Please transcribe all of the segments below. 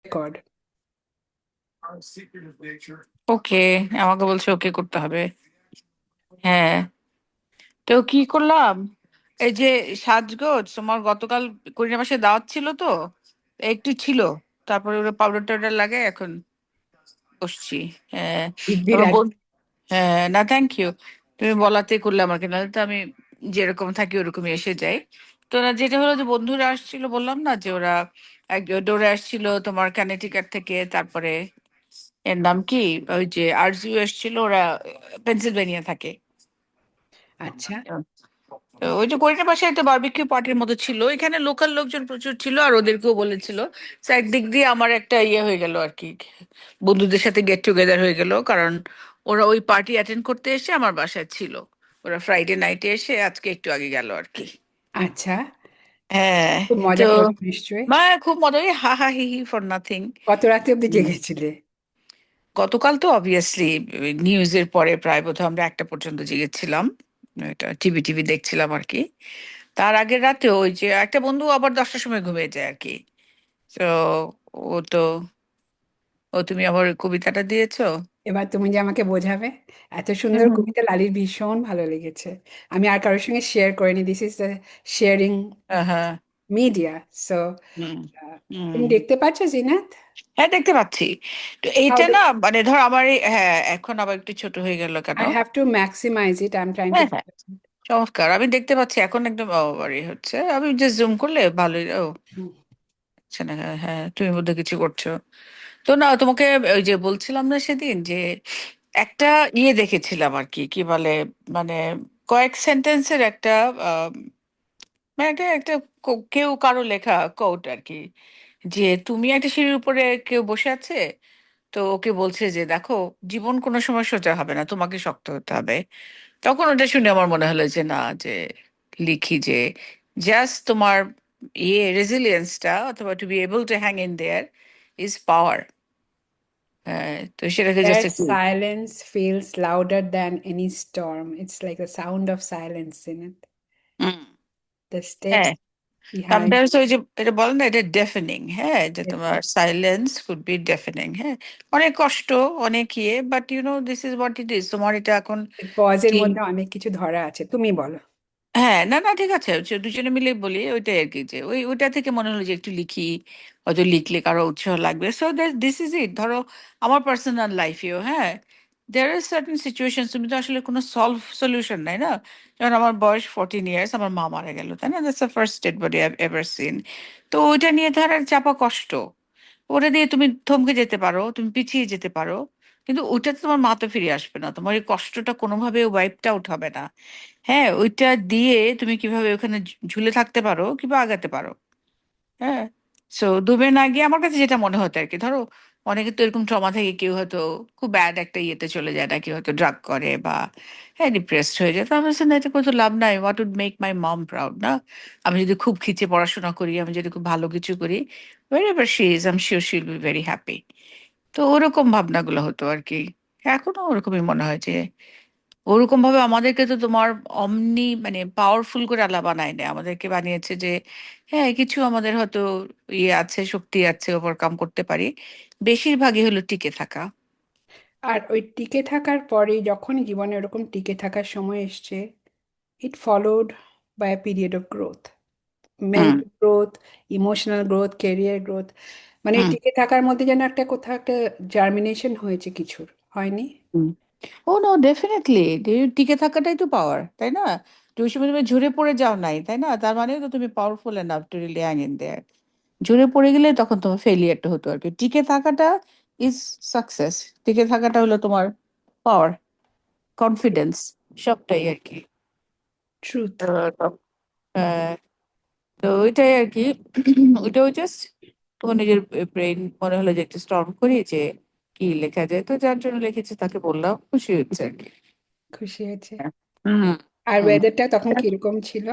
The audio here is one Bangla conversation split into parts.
রেকর্ড। ওকে, আমাকে বলছে ওকে করতে হবে। হ্যাঁ, তো কি করলাম, এই যে সাজগোজ তোমার গতকাল করিনা মাসে দাওয়াত ছিল তো, একটু ছিল। তারপরে ওরা পাউডার টাউডার লাগে এখন বসছি। হ্যাঁ, দিব্যি তারপর রাজি। হ্যাঁ, না থ্যাংক ইউ, তুমি বলাতে করলাম আর কি, নাহলে তো আমি যেরকম থাকি ওরকমই এসে যাই। তো না, যেটা হলো যে বন্ধুরা আসছিল, বললাম না যে ওরা এক ডোরে আসছিল তোমার কানেটিকাট থেকে, তারপরে এর নাম কি, ওই যে আরজিও এসছিল, ওরা পেনসিলভেনিয়া থাকে। আচ্ছা তো ওই যে করিনা পাশে একটা বারবিকিউ পার্টির মতো ছিল, এখানে লোকাল লোকজন প্রচুর ছিল আর ওদেরকেও বলেছিল। তো একদিক দিয়ে আমার একটা ইয়ে হয়ে গেল আর কি, বন্ধুদের সাথে গেট টুগেদার হয়ে গেল, কারণ ওরা ওই পার্টি অ্যাটেন্ড করতে এসে আমার বাসায় ছিল। ওরা ফ্রাইডে নাইটে এসে আজকে একটু আগে গেল আর কি। আচ্ছা, হ্যাঁ। খুব তো মজা করছো নিশ্চয়ই। মা খুব মজা, ওই হা হা হি হি ফর নাথিং। কত রাতে অব্দি জেগেছিলে? গতকাল তো অবভিয়াসলি নিউজের পরে প্রায় বোধহয় আমরা 1টা পর্যন্ত জেগেছিলাম, এটা টিভি টিভি দেখছিলাম আর কি। তার আগের রাতে ওই যে একটা বন্ধু আবার 10টার সময় ঘুমিয়ে যায় আর কি। তো ও তো, ও তুমি আমার ওই কবিতাটা দিয়েছো। এবার তুমি যে আমাকে বোঝাবে, এত হুম সুন্দর হুম কবিতা লালির ভীষণ ভালো লেগেছে। আমি আর কারোর সঙ্গে শেয়ার করিনি, দিস ইজ দ্য শেয়ারিং হ্যাঁ মিডিয়া। সো হুম হুম। তুমি দেখতে পাচ্ছ জিনাত? হ্যাঁ, দেখতে পাচ্ছি। তো হাউ এইটা ডু না মানে ধর আমার হ্যাঁ, এখন আবার একটু ছোট হয়ে গেল কেন। I have to maximize it, I am trying to. হ্যাঁ হ্যাঁ, চমৎকার, আমি দেখতে পাচ্ছি এখন একদম হচ্ছে, আমি জাস্ট জুম করলে ভালোই। ও আচ্ছা, না হ্যাঁ হ্যাঁ, তুমি বোধহয় কিছু করছো। তো না, তোমাকে ওই যে বলছিলাম না সেদিন যে একটা ইয়ে দেখেছিলাম আর কি, কি বলে, মানে কয়েক সেন্টেন্সের একটা আহ, মানে একটা একটা কেউ কারো লেখা কোট আর কি, যে তুমি একটা সিঁড়ির উপরে কেউ বসে আছে, তো ওকে বলছে যে দেখো, জীবন কোনো সময় সোজা হবে না, তোমাকে শক্ত হতে হবে। তখন ওটা শুনে আমার মনে হলো যে না, যে লিখি যে জাস্ট তোমার ইয়ে রেজিলিয়েন্সটা, অথবা to be able to hang in there is power. তো সেটাকে জাস্ট That একটু silence feels louder than any storm. It's like the sound of silence in it. Hmm, The হ্যাঁ, steps behind. সামটাইমস ওই যে এটা বলে না, এটা ডেফেনিং, হ্যাঁ, যে তোমার Definitely. Silence could be deafening. হ্যাঁ, অনেক কষ্ট, অনেক ইয়ে, but you know this is what it is, তোমার এটা এখন এই পজের ঠিক। মধ্যে অনেক কিছু ধরা আছে, তুমি বলো। হ্যাঁ, না না, ঠিক আছে, হচ্ছে দুজনে মিলে বলি ওইটাই আর কি, যে ওইটা থেকে মনে হলো যে একটু লিখি, হয়তো লিখলে কারো উৎসাহ লাগবে। সো দিস ইজ ইট, ধরো আমার পার্সোনাল লাইফেও, হ্যাঁ, দেয়ার আর সার্টেন সিচুয়েশন, তুমি তো আসলে কোনো সলিউশন নাই না। যেমন আমার বয়স 14 ইয়ার্স, আমার মা মারা গেল, তাই না, that's the first dead body I ever seen. তো ওইটা নিয়ে ধর আর চাপা কষ্ট, ওটা দিয়ে তুমি থমকে যেতে পারো, তুমি পিছিয়ে যেতে পারো, কিন্তু ওইটাতে তোমার মা তো ফিরে আসবে না, তোমার এই কষ্টটা কোনোভাবে ওয়াইপড আউট হবে না। হ্যাঁ, ওইটা দিয়ে তুমি কিভাবে ওখানে ঝুলে থাকতে পারো কিংবা আগাতে পারো। হ্যাঁ, সো ডুবে না গিয়ে আমার কাছে যেটা মনে হতো আর কি, ধরো অনেকে তো এরকম ট্রমা থেকে কেউ হয়তো খুব ব্যাড একটা ইয়েতে চলে যায়, না কেউ হয়তো ড্রাগ করে বা হ্যাঁ ডিপ্রেসড হয়ে যায়, তো আমি বলছি, না এটা কোনো লাভ নাই, what would make my mom proud না। আমি যদি খুব খিচে পড়াশোনা করি, আমি যদি খুব ভালো কিছু করি, wherever she is, I am sure she will be very happy. তো ওরকম ভাবনাগুলো হতো আর কি। এখনো ওরকমই মনে হয় যে ওরকম ভাবে আমাদেরকে তো তোমার অমনি মানে পাওয়ারফুল করে আল্লাহ বানায় না, আমাদেরকে বানিয়েছে যে হ্যাঁ কিছু আমাদের হয়তো ইয়ে আছে, শক্তি আছে, ওভারকাম করতে পারি। বেশিরভাগই হলো টিকে থাকা। আর ওই টিকে থাকার পরে যখন জীবনে ওরকম টিকে থাকার সময় এসছে, it followed by a period of growth, hmm mental growth, emotional growth, career growth. মানে এই হুম টিকে থাকার মধ্যে যেন একটা কোথাও একটা জার্মিনেশন হয়েছে কিছুর, হয়নি? হুম। ও নো, ডেফিনেটলি, টিকে থাকাটাই তো পাওয়ার, তাই না? তো ওই সময় তুমি ঝরে পড়ে যাও নাই, তাই না, তার মানে তো তুমি powerful enough to really hang in দেয়ার। ঝরে পড়ে গেলে তখন তোমার ফেলিয়ারটা হতো আর কি, টিকে থাকাটা ইজ সাকসেস। টিকে থাকাটা হলো তোমার পাওয়ার, কনফিডেন্স, সবটাই আর কি। ট্রুথ। তো তো ওইটাই আর কি। ওইটাও জাস্ট তোমার নিজের ব্রেন মনে হলো যে একটু স্টর্ম করি যে কি লেখা যায়, তো যার জন্য লিখেছে তাকে বললাম, খুশি হচ্ছে আর কি। খুশি হয়েছে। হুম আর হুম। ওয়েদারটা তখন কিরকম ছিল?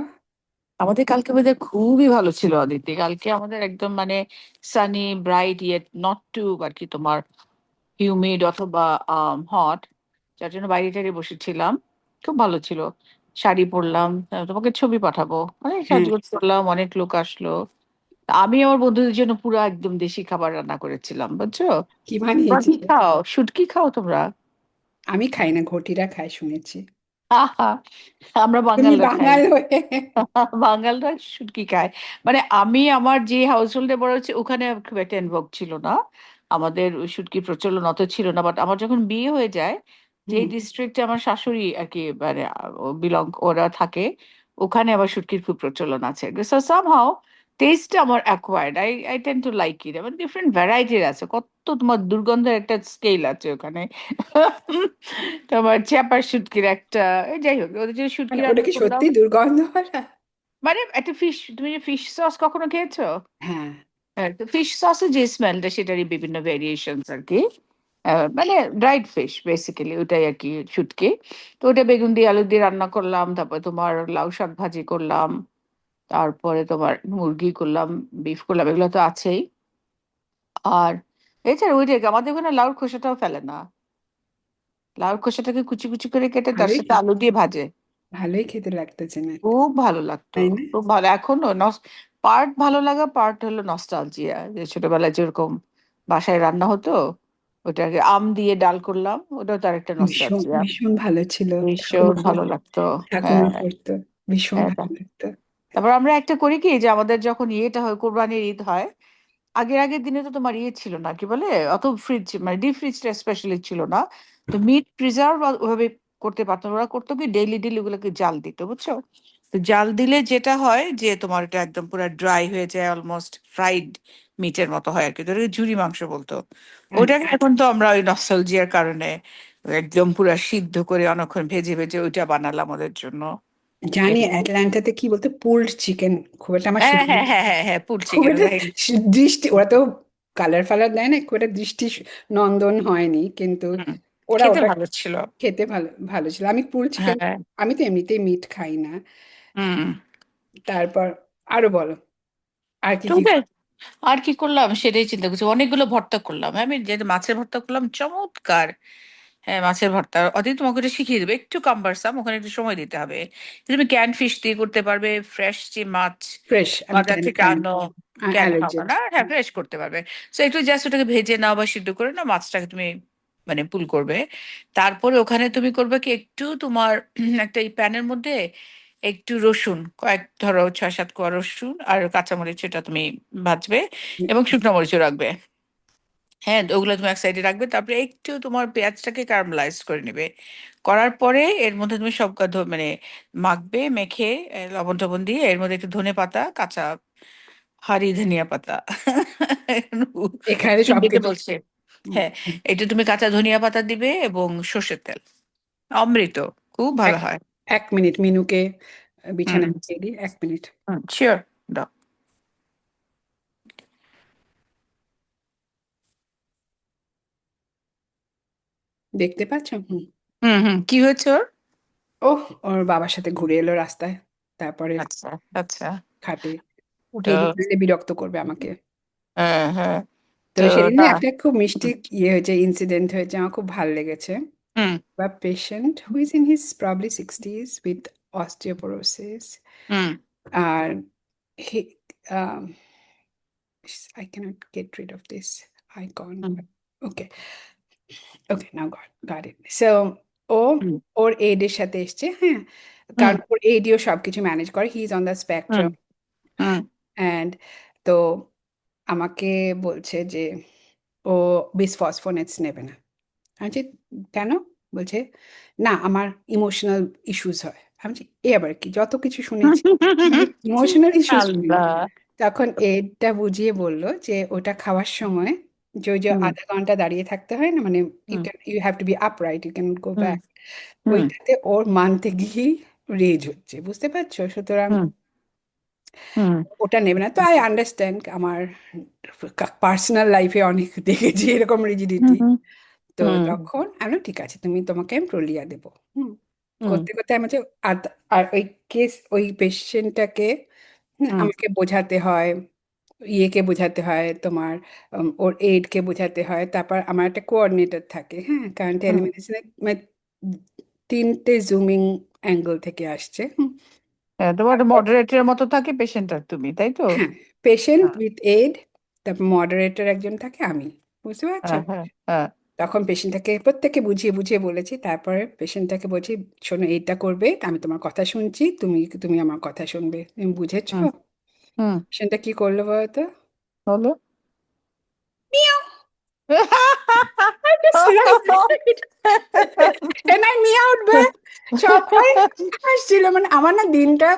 আমাদের কালকে ওয়েদার খুবই ভালো ছিল অদিতি, কালকে আমাদের একদম মানে sunny, bright, yet not too আর কি তোমার হিউমিড অথবা হট, যার জন্য বাইরে টাইরে বসেছিলাম। খুব ভালো ছিল। শাড়ি পরলাম, তোমাকে ছবি পাঠাবো, অনেক হ্যাঁ। সাজগোজ করলাম, অনেক লোক আসলো। আমি আমার বন্ধুদের জন্য পুরো একদম দেশি খাবার রান্না করেছিলাম, বুঝছো? কি তোমরা কি বানিয়েছিলে? খাও, শুটকি খাও তোমরা? আমি খাই না, ঘটিরা খায় শুনেছি। আহা, আমরা তুমি বাঙালরা খাই। বাঙাল হয়ে। বাঙালরা শুটকি খায়। মানে আমি আমার যে হাউস হোল্ডে বড় হচ্ছে ওখানে খুব একটা ইনভলভ ছিল না, আমাদের ওই শুটকির প্রচলন অত ছিল না। বাট আমার যখন বিয়ে হয়ে যায়, যে হুম। ডিস্ট্রিক্টে আমার শাশুড়ি আর কি মানে বিলং ওরা থাকে, ওখানে আবার শুটকির খুব প্রচলন আছে। সো সামহাও টেস্ট আমার acquired, I I tend to like it. এবং ডিফারেন্ট ভ্যারাইটির আছে, কত তোমার দুর্গন্ধের একটা স্কেল আছে ওখানে। তোমার চ্যাপা শুটকির একটা, এই যাই হোক, ওদের যে শুটকি মানে ওটা রান্না কি করলাম। সত্যি দুর্গন্ধ হয়? মানে একটা ফিশ, তুমি ফিশ সস কখনো খেয়েছো? হ্যাঁ। হ্যাঁ, তো ফিশ সসের যে স্মেলটা সেটারই বিভিন্ন ভেরিয়েশনস আর কি। মানে ড্রাইড ফিশ বেসিক্যালি, ওটাই আর কি শুটকি। তো ওটা বেগুন দিয়ে আলু দিয়ে রান্না করলাম, তারপর তোমার লাউ শাক ভাজি করলাম, তারপরে তোমার মুরগি করলাম, বিফ করলাম, এগুলো তো আছেই। আর এছাড়া ওই যে আমাদের ওখানে লাউর খোসাটাও ফেলে না, লাউর খোসাটাকে কুচি কুচি করে কেটে তার ভালোই সাথে খেতে, আলু দিয়ে ভাজে। ভালোই খেতে লাগতেছে না? খুব ভালো লাগতো, তাই না? খুব ভালো। এখনো পার্ট ভালো লাগা, পার্ট হলো নস্টালজিয়া, যে ছোটবেলায় যেরকম বাসায় রান্না হতো, ওটাকে আম দিয়ে ডাল করলাম, ওটাও তার একটা ভীষণ নস্টালজিয়া। ভীষণ ভালো ছিল। ভীষণ ঠাকুমা ভালো লাগতো। ঠাকুমা হ্যাঁ, করতো, ভীষণ হ্যাঁ। ভালো লাগতো। তারপর আমরা একটা করি কি, যে আমাদের যখন ইয়েটা হয়, কোরবানির ঈদ হয়, আগের আগের দিনে তো তোমার ইয়ে ছিল না, কি বলে, অত ফ্রিজ মানে ডিপ ফ্রিজটা স্পেশালি ছিল না। তো মিট প্রিজার্ভ ওভাবে করতে পারতো না। ওরা করতো কি, ডেইলি ডেইলি ওগুলোকে জাল দিত, বুঝছো? তো জাল দিলে যেটা হয় যে তোমার এটা একদম পুরো ড্রাই হয়ে যায়, অলমোস্ট ফ্রাইড মিটের মতো হয় আর কি, তো ওটাকে ঝুরি মাংস বলতো। ওটাকে আচ্ছা। এখন তো আমরা ওই নস্টালজিয়ার কারণে একদম পুরো সিদ্ধ করে অনেকক্ষণ ভেজে ভেজে ওইটা বানালাম ওদের জন্য। জানি এটা- অ্যাটলান্টাতে কি বলতো, পুলড চিকেন, খুব একটা আমার হ্যাঁ, শুনে হ্যাঁ, হ্যাঁ, হ্যাঁ, হ্যাঁ, পুল খুব চিকেন, একটা রাইট। দৃষ্টি, ওরা তো কালার ফালার দেয় না, খুব একটা দৃষ্টি নন্দন হয়নি, কিন্তু ওরা খেতে ওটা ভালো ছিল। খেতে ভালো ভালো ছিল। আমি পুল চিকেন, হ্যাঁ। আমি তো এমনিতেই মিট খাই না। হুম। তারপর আরো বলো, আর কি কি? তুমি আর কি করলাম সেটাই চিন্তা করছি, অনেকগুলো ভর্তা করলাম। আমি যে মাছের ভর্তা করলাম চমৎকার। হ্যাঁ, মাছের ভর্তা অদি তোমাকে এটা শিখিয়ে দেবে, একটু কাম্বারসাম, ওখানে একটু সময় দিতে হবে। তুমি ক্যান ফিশ দিয়ে করতে পারবে, ফ্রেশ যে মাছ ফ্রেশ, আমি বাজার ক্যান থেকে খাই আনো, না, ক্যান খাবো অ্যালার্জেন। না, হ্যাঁ ফ্রেশ করতে পারবে। তো একটু জাস্ট ওটাকে ভেজে নাও বা সিদ্ধ করে নাও, মাছটাকে তুমি মানে পুল করবে। তারপরে ওখানে তুমি করবে কি, একটু তোমার একটা এই প্যানের মধ্যে একটু রসুন, কয়েক ধরো 6-7 কোয়া রসুন আর কাঁচামরিচ, এটা তুমি ভাজবে, এবং শুকনো মরিচও রাখবে। হ্যাঁ, তো ওগুলো তুমি এক সাইডে রাখবে। তারপরে একটু তোমার পেঁয়াজটাকে ক্যারামেলাইজ করে নেবে। করার পরে এর মধ্যে তুমি সব মানে মাখবে, মেখে লবণ টবণ দিয়ে এর মধ্যে একটু ধনে পাতা, কাঁচা হাঁড়ি ধনিয়া পাতা। এখানে হিন্দিতে সবকিছু। বলছে। হ্যাঁ, এটা তুমি কাঁচা ধনিয়া পাতা দিবে এবং সর্ষের তেল, অমৃত, খুব ভালো এক হয়। 1 মিনিট মিনুকে হুম, বিছানায় দিয়ে দিই, 1 মিনিট। হুম, শিওর, দাও। দেখতে পাচ্ছ? হুম। হুম, হুম, কি হয়েছে ওর? ওহ, ওর বাবার সাথে ঘুরে এলো রাস্তায়, তারপরে আচ্ছা, আচ্ছা। খাটে তো উঠে দিলে বিরক্ত করবে আমাকে। হ্যাঁ, হ্যাঁ। তো তো সেদিন না। না একটা খুব মিষ্টি হুম, ইয়ে হয়েছে, ইনসিডেন্ট হয়েছে, আমার খুব ভালো লেগেছে। হুম, A patient who is in his probably 60s with osteoporosis. Hmm, And he, I cannot get rid of this icon. Hmm, Okay, okay, now got it. So ও হুম, ওর এর সাথে এসছে, হ্যাঁ, হুম, কারণ ওর এডিও সবকিছু ম্যানেজ করে, he is on the hmm, spectrum. Hmm, and তো আমাকে বলছে যে ও বিসফসফোনেটস নেবে না। আমি বলছি, কেন? বলছে, না আমার ইমোশনাল ইস্যুস হয়। আমি বলছি, এ আবার কি, যত কিছু শুনেছি ইমোশনাল ইস্যুস নেই। আল্লাহ। তখন এটা বুঝিয়ে বলল যে ওটা খাওয়ার সময় যে ওই যে হুম, 0.5 ঘন্টা দাঁড়িয়ে থাকতে হয় না, মানে হুম, you have to be upright, you can go hmm, back. হুম, ওইটাতে ওর মানতে গিয়েই রেজ হচ্ছে, বুঝতে পারছো? সুতরাং হুম, হুম, ওটা নেবে না। তো আই আন্ডারস্ট্যান্ড, আমার পার্সোনাল লাইফে অনেক দেখেছি এরকম রিজিডিটি। হুম, তো হুম, তখন আমি বললাম, ঠিক আছে, তোমাকে আমি প্রলিয়া দেবো। হুম। হুম, করতে করতে আমি হচ্ছে, আর আর ওই কেস, ওই পেশেন্টটাকে হুম, আমাকে বোঝাতে হয়, ইয়েকে বোঝাতে হয়, তোমার ওর এইডকে বোঝাতে হয়। তারপর আমার একটা কোঅর্ডিনেটর থাকে, হ্যাঁ, কারণ হুম, টেলিমেডিসিনে মানে 3টে জুমিং অ্যাঙ্গেল থেকে আসছে। হ্যাঁ, তোমার একটা মডারেটরের মতো থাকে পেশেন্ট আর তুমি, তাই তো? হ্যাঁ, পেশেন্ট হ্যাঁ, উইথ এইড, তারপর মডারেটর একজন থাকে, আমি, বুঝতে পারছো? হ্যাঁ, হ্যাঁ, হ্যাঁ। তখন পেশেন্টটাকে প্রত্যেককে বুঝিয়ে বুঝিয়ে বলেছি, তারপরে পেশেন্টটাকে বলছি, শোনো এইটা করবে, আমি তোমার কথা শুনছি, তুমি তুমি আমার কথা শুনবে, তুমি বুঝেছো? হুম, হুম। পেশেন্টটা কি করলো বলতো? বলো। Miao. I just realized, can I meowed back? সবাই হাসছিল, মানে আমার না দিনটা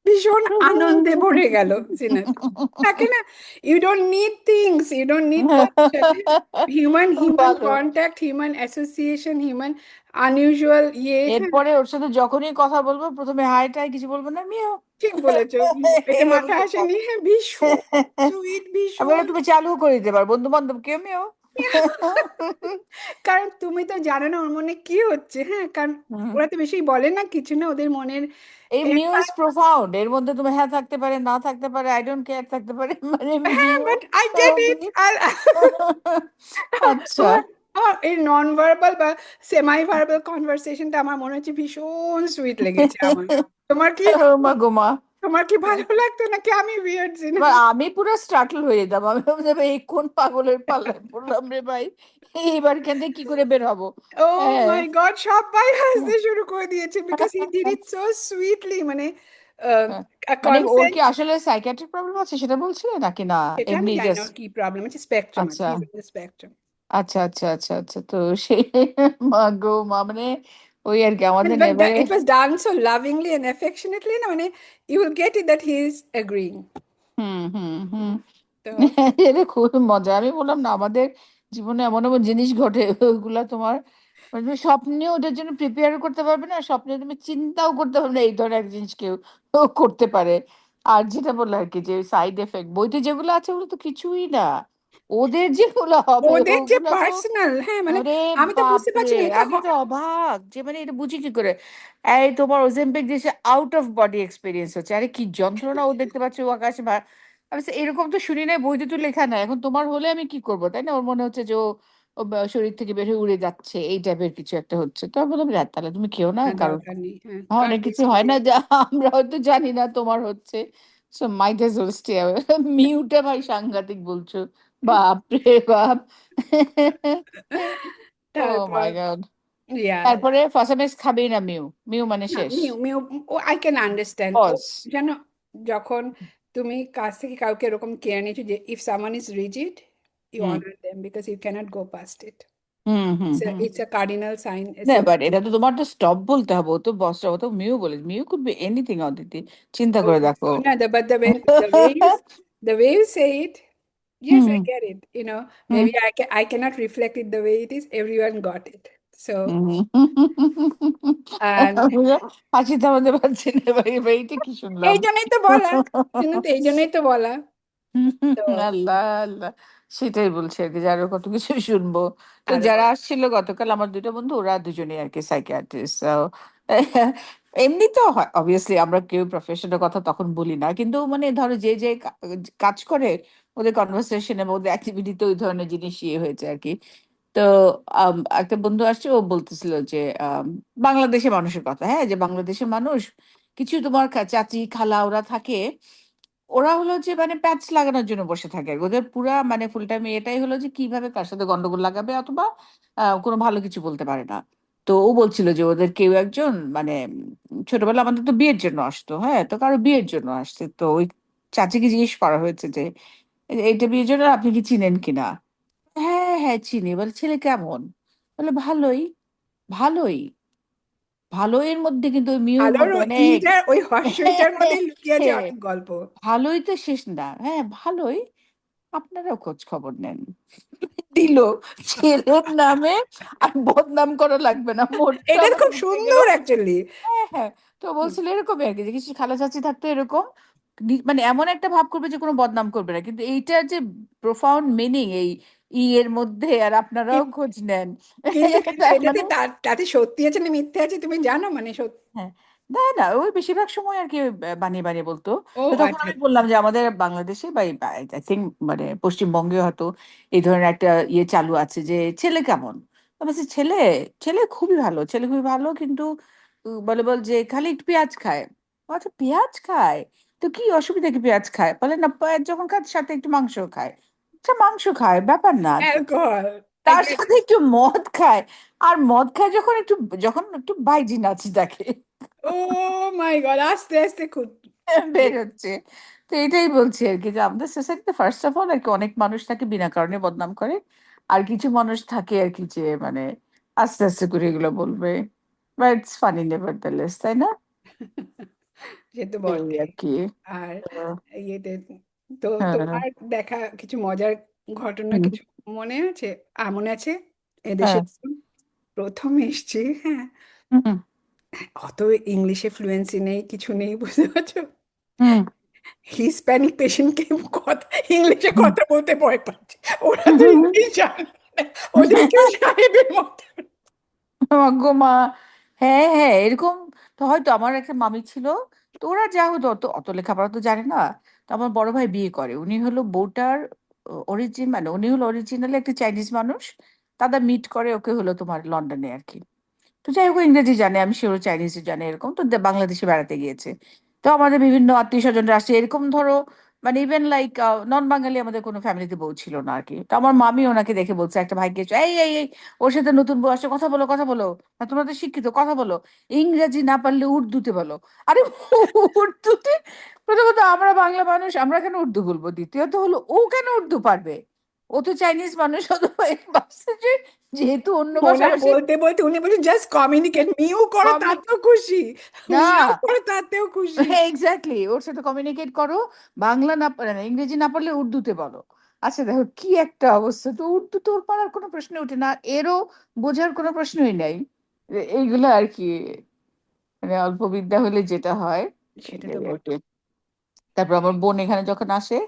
ভীষণ আনন্দে ভরে গেল। জিনাত, থাকে না, you don't need things, you don't need কারোর সাথে হিউম্যান হিউম্যান ভালো। Contact, human association, human unusual ইয়ে, হ্যাঁ। এরপরে ওর সাথে যখনই কথা বলবো প্রথমে হাই টাই কিছু বলবো না, মিও। ঠিক বলেছো, এটা এইভাবে মাথায় করতে আসেনি, হবে। হ্যাঁ, ভীষণ সুইট, আবার ভীষণ। তুমি চালু করে দিতে পারো, বন্ধু বান্ধব কেউ মিও। কারণ তুমি তো জানো না ওর মনে কি হচ্ছে, হ্যাঁ, কারণ হুম। ওরা তো বেশি বলে না কিছু, না ওদের মনের। এই মিউ ইজ প্রোফাউন্ড, এর মধ্যে তুমি হ্যাঁ থাকতে পারে, না থাকতে পারে, আই ডোন্ট কেয়ার থাকতে পারে, মানে হ্যাঁ, মিউ। But I get it. আর আচ্ছা। আমার আমার এই নন ভার্বাল বা সেমাই ভার্বাল কনভারসেশনটা আমার মনে হচ্ছে ভীষণ সুইট লেগেছে আমার। তোমার কি, ও মা গো মা। তোমার কি ভালো লাগতো নাকি আমি উইয়ার্ড না? এবার আমি পুরো স্টার্টল হয়ে যেতাম, আমি ভাবছি, "ভাই, এই কোন পাগলের পাল্লায় পড়লাম রে ভাই, এইবার এখান থেকে কি করে বের হবো?" ও হ্যাঁ। মাই গড, সবাই হাসতে শুরু করে দিয়েছে, because he did it so sweetly, মানে হ্যাঁ, মানে ওর কি কনসেন্ট। আসলে সাইকিয়াট্রিক প্রবলেম আছে সেটা বলছিলে নাকি না? সেটা আমি এমনি জানি না জাস্ট। ওর কি প্রবলেম আছে, স্পেকট্রাম আছে, আচ্ছা, he is on the spectrum. আচ্ছা, আচ্ছা, আচ্ছা, আচ্ছা, তো সেই মা গো মা, মানে ওই আর কি আমাদের But নেবারে। it was done so lovingly and affectionately, না মানে you will get it that he is agreeing. হুম, হুম, হুম। তো এটা খুবই মজা, আমি বললাম না আমাদের জীবনে এমন এমন জিনিস ঘটে ওইগুলা তোমার, মানে তুমি স্বপ্নেও ওটার জন্য প্রিপেয়ার করতে পারবে না, স্বপ্নে তুমি চিন্তাও করতে পারবে না এই ধরনের এক জিনিস কেউ করতে পারে। আর যেটা বললো আর কি যে সাইড এফেক্ট বইতে যেগুলো আছে ওগুলো তো কিছুই না, ওদের যেগুলো হবে ওদের যে ওগুলা তো। পার্সোনাল, হ্যাঁ, মানে আরে আমি তো বুঝতে বাপরে, পারছি না এটা আমি তো অবাক যে মানে এটা বুঝি কি করে। এই তোমার ওজেম্পিক দিয়েছে, আউট অফ বডি এক্সপিরিয়েন্স হচ্ছে, আরে কি যন্ত্রণা ও দেখতে পাচ্ছে ও আকাশে আমি বলছি, এরকম তো শুনি নাই, বইতে তো লেখা নাই, এখন তোমার হলে আমি কি করবো, তাই না? ওর মনে হচ্ছে যে ও শরীর থেকে বের হয়ে উড়ে যাচ্ছে, এই টাইপের কিছু একটা হচ্ছে। তো আমি বললাম, "রাত, তাহলে তুমি খেও না, না, কারণ দরকার নেই, হ্যাঁ, অনেক কান্ট কিছু রিস্ক হয় ইট। না যে আমরা হয়তো জানি না তোমার হচ্ছে, সো মাইট অ্যাজ ওয়েল স্টে অ্যাওয়ে।" মিউটে ভাই সাংঘাতিক বলছো, বাপ রে বাপ। ও তারপর, মাই গড। ইয়া, তারপরে ফাসামেস খাবেই না মিউ, মিউ মানে না, শেষ। মিউ মিউ, oh I can understand, oh boss. জানো, যখন তুমি কাছ থেকে কাউকে এরকম কেয়ার নিয়েছো, যে if someone is rigid, you hmm, honour them because you can't go past it. Hmm, hmm, it's hmm. It's a cardinal sign, না, বাট এটা তো তোমার তো স্টপ বলতে হবে, ও তো বসটা, ও তো মিউ বলে, mu could be anything Aditi, চিন্তা oh, করে দেখো। oh, no, but the way you say it, yes, hmm, I get it. Hmm, Maybe I cannot reflect it the way it is. Everyone got it. So, hmm. and হাসি থামাতে পারছি না ভাই, ভাই এটা কি শুনলাম। এই জন্যই তো বলা, তো এই জন্যই তো বলা। তো আল্লাহ, আল্লাহ, সেটাই বলছি আর কি, যারও কত কিছু শুনবো। তো আরো যারা কত- আসছিল গতকাল আমার দুইটা বন্ধু, ওরা দুজনেই আর কি সাইকিয়াট্রিস্ট। এমনি তো হয় অবভিয়াসলি, আমরা কেউ প্রফেশনের কথা তখন বলি না, কিন্তু মানে ধরো যে যে কাজ করে ওদের কনভারসেশনের মধ্যে অ্যাক্টিভিটিতে ওই ধরনের জিনিস ইয়ে হয়েছে আর কি। তো একটা বন্ধু আসছে, ও বলতেছিল যে আম, বাংলাদেশের মানুষের কথা, হ্যাঁ, যে বাংলাদেশের মানুষ কিছু তোমার চাচি খালা ওরা থাকে, ওরা হলো যে মানে প্যাচ লাগানোর জন্য বসে থাকে আর কি। ওদের পুরা মানে ফুল টাইম এটাই হলো যে কিভাবে কার সাথে গন্ডগোল লাগাবে, অথবা কোনো ভালো কিছু বলতে পারে না। তো ও বলছিল যে ওদের কেউ একজন মানে ছোটবেলা আমাদের তো বিয়ের জন্য আসতো, হ্যাঁ, তো কারো বিয়ের জন্য আসছে, তো ওই চাচিকে জিজ্ঞেস করা হয়েছে যে এইটা বিয়ের জন্য, আপনি কি চিনেন কিনা? হ্যাঁ, হ্যাঁ, চিনি। বলে ছেলে কেমন? বলে ভালোই। ভালোই। ভালোই এর মধ্যে কিন্তু ওই মিউর আলোর মধ্যে ওই অনেক। ইটার ওই হর্ষইটার মধ্যে লুকিয়ে আছে হ্যাঁ, অনেক গল্প। ভালোই তো শেষ না, হ্যাঁ ভালোই, আপনারাও খোঁজ খবর নেন। দিল ছেলের নামে, আর বদনাম করা লাগবে না, মোটটা এটা তো আমার খুব বুঝতে গেল। সুন্দর অ্যাকচুয়ালি। হ্যাঁ, হ্যাঁ। তো বলছিল এরকমই আর কি, যে কিছু খালা চাচি থাকতো এরকম, মানে এমন একটা ভাব করবে যে কোনো বদনাম করবে না, কিন্তু এইটার যে প্রোফাউন্ড মিনিং এই এর মধ্যে, আর আপনারাও খোঁজ নেন। কিন্তু এটা সেটাতে মানে তাতে সত্যি আছে না মিথ্যে আছে তুমি জানো, মানে সত্যি। হ্যাঁ, না না, ওই বেশিরভাগ সময় আর কি বানিয়ে বানিয়ে বলতো। ও তো তখন আচ্ছা, আমি বললাম যে আমাদের বাংলাদেশে বা আই থিঙ্ক মানে পশ্চিমবঙ্গে হয়তো এই ধরনের একটা ইয়ে চালু আছে যে ছেলে কেমন। তো বলছি ছেলে, ছেলে খুবই ভালো, ছেলে খুবই ভালো, কিন্তু বলে বল যে খালি একটু পেঁয়াজ খায়। আচ্ছা পেঁয়াজ খায়, তো কি অসুবিধা কি পেঁয়াজ খায়? বলে না পেঁয়াজ যখন খায় সাথে একটু মাংস খায়। আচ্ছা মাংস খায় ব্যাপার না, অ্যালকোহল। তার সাথে এক্স্যাক্টলি। একটু মদ খায়। আর মদ খায় যখন একটু, যখন একটু বাইজি নাচ দেখে ও মাই গড, আস্তে আস্তে খুব। বের হচ্ছে। তো এটাই বলছি আর কি, যে আমাদের সোসাইটিতে ফার্স্ট অফ অল আর কি অনেক মানুষ থাকে বিনা কারণে বদনাম করে, আর কিছু মানুষ থাকে আর কি যে মানে আস্তে আস্তে করে এগুলো বলবে। বাট ইটস ফানি নেভারথেলেস, তাই না? সে তো এই বটে। আর কি। আর তো, ইয়েতে, তো হ্যাঁ। তোমার দেখা কিছু মজার ঘটনা হুম, কিছু মনে আছে? মনে আছে এদেশে হ্যাঁ। যখন প্রথম এসছি, হ্যাঁ, হুম, অত ইংলিশে ফ্লুয়েন্সি নেই, কিছু নেই, বুঝতে পারছো? হুম, হিসপ্যানিক পেশেন্টকে কথা, ইংলিশে হুম, কথা বলতে ভয় পাচ্ছে। ওরা তো হুম। ইংলিশ জানে না, ওদেরকেও সাহেবের মতো। গো মা, হ্যাঁ হ্যাঁ এরকম। তো হয়তো আমার একটা মামি ছিল, তো ওরা যা হতো অত অত লেখাপড়া তো জানে না। তো আমার বড় ভাই বিয়ে করে, উনি হলো বউটার অরিজিন, মানে উনি হলো অরিজিনালি একটা চাইনিজ মানুষ। তাদের মিট করে, ওকে হলো তোমার লন্ডনে আর কি। তো যাই হোক ও ইংরেজি জানে, আমি শিওর চাইনিজও জানে, এরকম তো বাংলাদেশে বেড়াতে গিয়েছে। তো আমাদের বিভিন্ন আত্মীয় স্বজনরা আসছে এরকম ধরো, মানে ইভেন লাইক নন বাঙালি আমাদের কোনো ফ্যামিলিতে বউ ছিল না আর কি। তো আমার মামি ওনাকে দেখে বলছে একটা ভাইকে, এই এই এই ওর সাথে নতুন বউ আসছে, কথা বলো কথা বলো, না তোমরা তো শিক্ষিত, কথা বলো, ইংরেজি না পারলে উর্দুতে বলো। আরে উর্দুতে? প্রথমত আমরা বাংলা মানুষ, আমরা কেন উর্দু বলবো? দ্বিতীয়ত হলো ও কেন উর্দু পারবে? ও তো চাইনিজ মানুষ, ও তো ভাবছে যে যেহেতু অন্য ওনার ভাষাভাষী বলতে বলতে উনি বলছেন জাস্ট কমিউনিকেট, মিউ করো কমিউনিক তাতেও খুশি, না, মিয়াও করো তাতেও খুশি। এক্স্যাক্টলি ওর সাথে কমিউনিকেট করো, বাংলা না না, ইংরেজি না পারলে উর্দুতে বলো। আচ্ছা দেখো কি একটা অবস্থা, তো উর্দু তো ওর পারার কোনো প্রশ্ন ওঠে না, এরও বোঝার কোনো প্রশ্নই নাই। এইগুলো আর কি, মানে অল্প বিদ্যা হলে যেটা হয় সেটা তো এই আর কি। বটে। তারপর আমার বোন এখানে যখন আসে,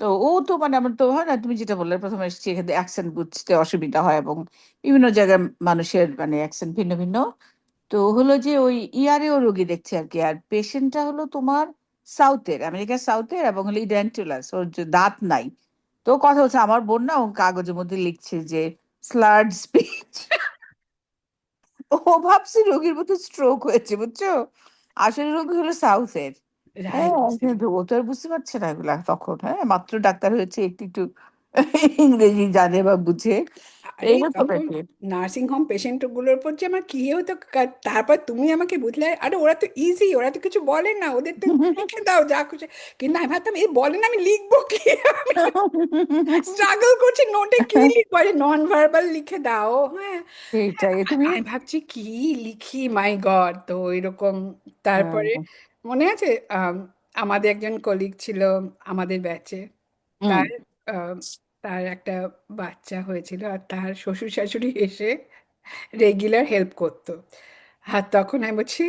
তো ও তো মানে আমার তো হয় না, তুমি যেটা বললে প্রথমে এসেছি এখানে অ্যাকসেন্ট বুঝতে অসুবিধা হয়, এবং বিভিন্ন জায়গার মানুষের মানে অ্যাকসেন্ট ভিন্ন ভিন্ন। তো হলো যে ওই ইয়ারেও রোগী দেখছে আর কি, আর পেশেন্টটা হলো তোমার সাউথের, আমেরিকার সাউথের, এবং হলো ইডেন্টুলাস, ওর যে দাঁত নাই। তো কথা হচ্ছে আমার বোন না ও কাগজের মধ্যে লিখছে যে স্লার্ড স্পিচ। ও ভাবছে রোগীর মতো স্ট্রোক হয়েছে, বুঝছো? আসলে রোগী হলো সাউথের। হ্যাঁ, রাইট, বুঝতে কিন্তু ও তো আর বুঝতে পারছে না এগুলা তখন, হ্যাঁ মাত্র ডাক্তার হয়েছে, একটু একটু ইংরেজি জানে বা বুঝে। তো আরে এইরকম আর তখন কি। নার্সিং হোম পেশেন্ট গুলোর উপর যে আমার কি হতো, তারপর তুমি আমাকে বুঝলে, আরে ওরা তো ইজি, ওরা তো কিছু বলে না, ওদের তো লিখে দাও যা খুশি। কিন্তু আমি ভাবতাম এই বলে না, আমি লিখবো কি? আমি স্ট্রাগল করছি নোটে কি লিখবো, আরে নন ভার্বাল লিখে দাও, হ্যাঁ। সেইটাই তুমি। আমি ভাবছি কি লিখি, মাই গড, তো এরকম। তারপরে হ্যাঁ। মনে আছে, আমাদের একজন কলিগ ছিল আমাদের ব্যাচে, হুম। তার আম, তার একটা বাচ্চা হয়েছিল, আর তার শ্বশুর শাশুড়ি এসে রেগুলার হেল্প করতো। আর তখন আমি বলছি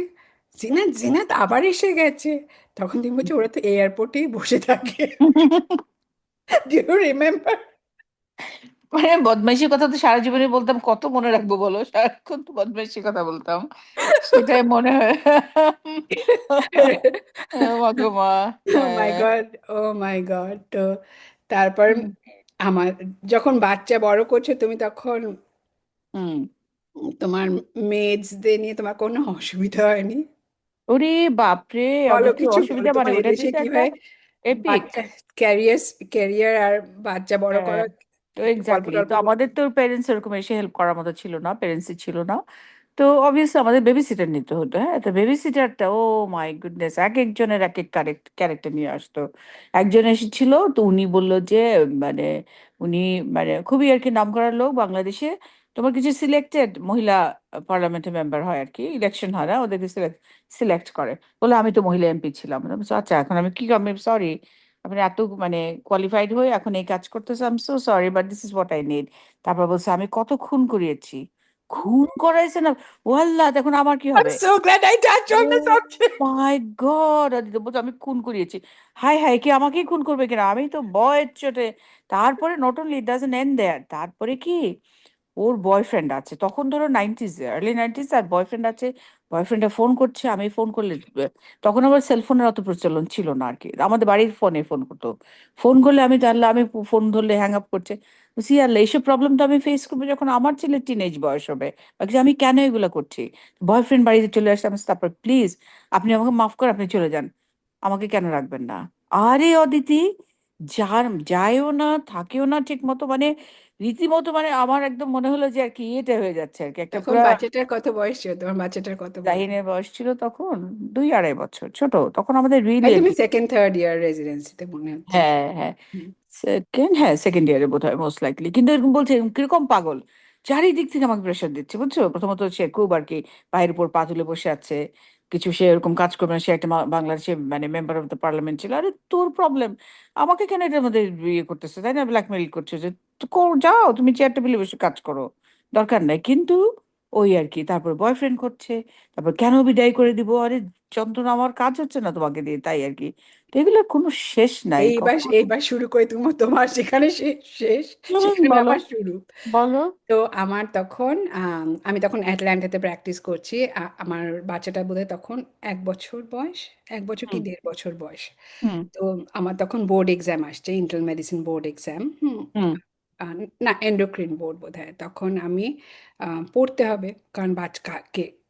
জিনাত, জিনাত আবার এসে গেছে। তখন তুমি বলছো ওরা তো এয়ারপোর্টেই বসে থাকে। Do you remember? মানে বদমাইশি কথা তো সারা জীবনে বলতাম, কত মনে রাখবো বলো, সারাক্ষণ তো বদমাইশি কথা বলতাম, সেটাই মনে হয়। মা গো মা। ও মাই হ্যাঁ। গড, ও মাই গড। তো তারপর হুম। আমার, যখন বাচ্চা বড় করছো তুমি, তখন হুম। তোমার মেডসদের নিয়ে তোমার কোনো অসুবিধা হয়নি? ওরে বাপরে, বলো ওদের কি কিছু, বলো অসুবিধা, মানে তোমার ওটা এদেশে দিয়ে তো একটা কিভাবে এপিক। বাচ্চা, ক্যারিয়ার, ক্যারিয়ার আর বাচ্চা বড় হ্যাঁ, করা, তো একটু গল্প এক্স্যাক্টলি, টল্প তো করো। আমাদের তো প্যারেন্টস এরকম এসে হেল্প করার মতো ছিল না, প্যারেন্টসই ছিল না। তো অবভিয়াসলি আমাদের বেবি সিটার নিতে হতো। হ্যাঁ, তো বেবি সিটারটা ও মাই গুডনেস, এক একজনের এক এক ক্যারেক্টার নিয়ে আসতো। একজন এসেছিল, তো উনি বলল যে মানে উনি মানে খুবই আর কি নামকরা লোক বাংলাদেশে, তোমার কিছু সিলেক্টেড মহিলা পার্লামেন্টের মেম্বার হয় আর কি, ইলেকশন হয় না, ওদেরকে সিলেক্ট করে। বলে আমি তো মহিলা এমপি ছিলাম। আমি বলছি, আচ্ছা এখন আমি কি, আমি সরি, আপনি এত মানে কোয়ালিফাইড হয়ে এখন এই কাজ করতেছে, I am so sorry but this is what I need. তারপর বলছে আমি কত খুন করিয়েছি, খুন করাইছে না, ও আল্লাহ এখন আমার কি I'm হবে? so glad I touched ও on the subject. My god, বলছে আমি খুন করিয়েছি। হাই হাই, কি আমাকেই খুন করবে কিনা, আমি তো বয়ের চোটে। তারপরে not only it doesn't end there, তারপরে কি ওর বয়ফ্রেন্ড আছে, তখন ধরো নাইনটিজ, আর্লি নাইনটিজ, আর বয়ফ্রেন্ড আছে। বয়ফ্রেন্ডে ফোন করছে, আমি ফোন করলে তখন আবার সেলফোনের অত প্রচলন ছিল না আর কি, আমাদের বাড়ির ফোনে ফোন করতো। ফোন করলে আমি জানলে, আমি ফোন ধরলে হ্যাং আপ করছে। বলছি আল্লাহ, এইসব প্রবলেম তো আমি ফেস করবো যখন আমার ছেলের টিনেজ বয়স হবে। বলছি, আমি কেন এগুলো করছি? বয়ফ্রেন্ড বাড়িতে চলে আসছে, আমি বলছি, তারপর প্লিজ আপনি আমাকে মাফ করে আপনি চলে যান, আমাকে কেন রাখবেন না? আরে অদিতি, যার যায়ও না থাকেও না ঠিক মতো, মানে রীতিমতো, মানে আমার একদম মনে হলো যে আর কি এটা হয়ে যাচ্ছে আর কি, একটা তখন পুরা। বাচ্চাটার কত বয়স ছিল? তোমার বাচ্চাটার কত বয়স? জাহিনের বয়স ছিল তখন 2-2.5 বছর, ছোট তখন আমাদের, রিয়েলি তাই আর তুমি কি। সেকেন্ড থার্ড ইয়ার রেসিডেন্সিতে মনে হচ্ছে। হ্যাঁ, হ্যাঁ, হুম। সেকেন্ড ইয়ারে বোধ হয় মোস্ট লাইকলি। কিন্তু এরকম বলছে, এরকম কিরকম পাগল, চারিদিক থেকে আমাকে প্রেশার দিচ্ছে বুঝছো। প্রথমত সে খুব আর কি পায়ের উপর পা তুলে বসে আছে, কিছু সে এরকম কাজ করবে না। সে একটা বাংলাদেশে মানে মেম্বার অফ দ্য পার্লামেন্ট ছিল। আরে তোর প্রবলেম, আমাকে কেন এটার মধ্যে ইয়ে করতেছে, তাই না? ব্ল্যাকমেইল করছে যে তো যাও তুমি চেয়ার টেবিলে বসে কাজ করো, দরকার নাই। কিন্তু ওই আর কি, তারপর বয়ফ্রেন্ড করছে, তারপর কেন বিদায় করে দিব। আরে যন্ত্রণা, আমার কাজ হচ্ছে না তোমাকে দিয়ে, তাই আর কি। তো এগুলোর কোনো শেষ নাই এইবার কখন। এইবার শুরু করে তোমার তোমার যেখানে শেষ শেষ সেখানে বলো, আমার শুরু। বলো। তো আমার তখন আমি তখন অ্যাটলান্টাতে প্র্যাকটিস করছি। আমার বাচ্চাটা বোধহয় তখন 1 বছর বয়স, 1 বছর কি হুম, 1.5 বছর বয়স। হুম, তো আমার তখন বোর্ড এক্সাম আসছে, ইন্টারনাল মেডিসিন বোর্ড এক্সাম। হুম। হুম, আহ, না, এন্ডোক্রিন বোর্ড বোধহয়। তখন আমি পড়তে হবে, কারণ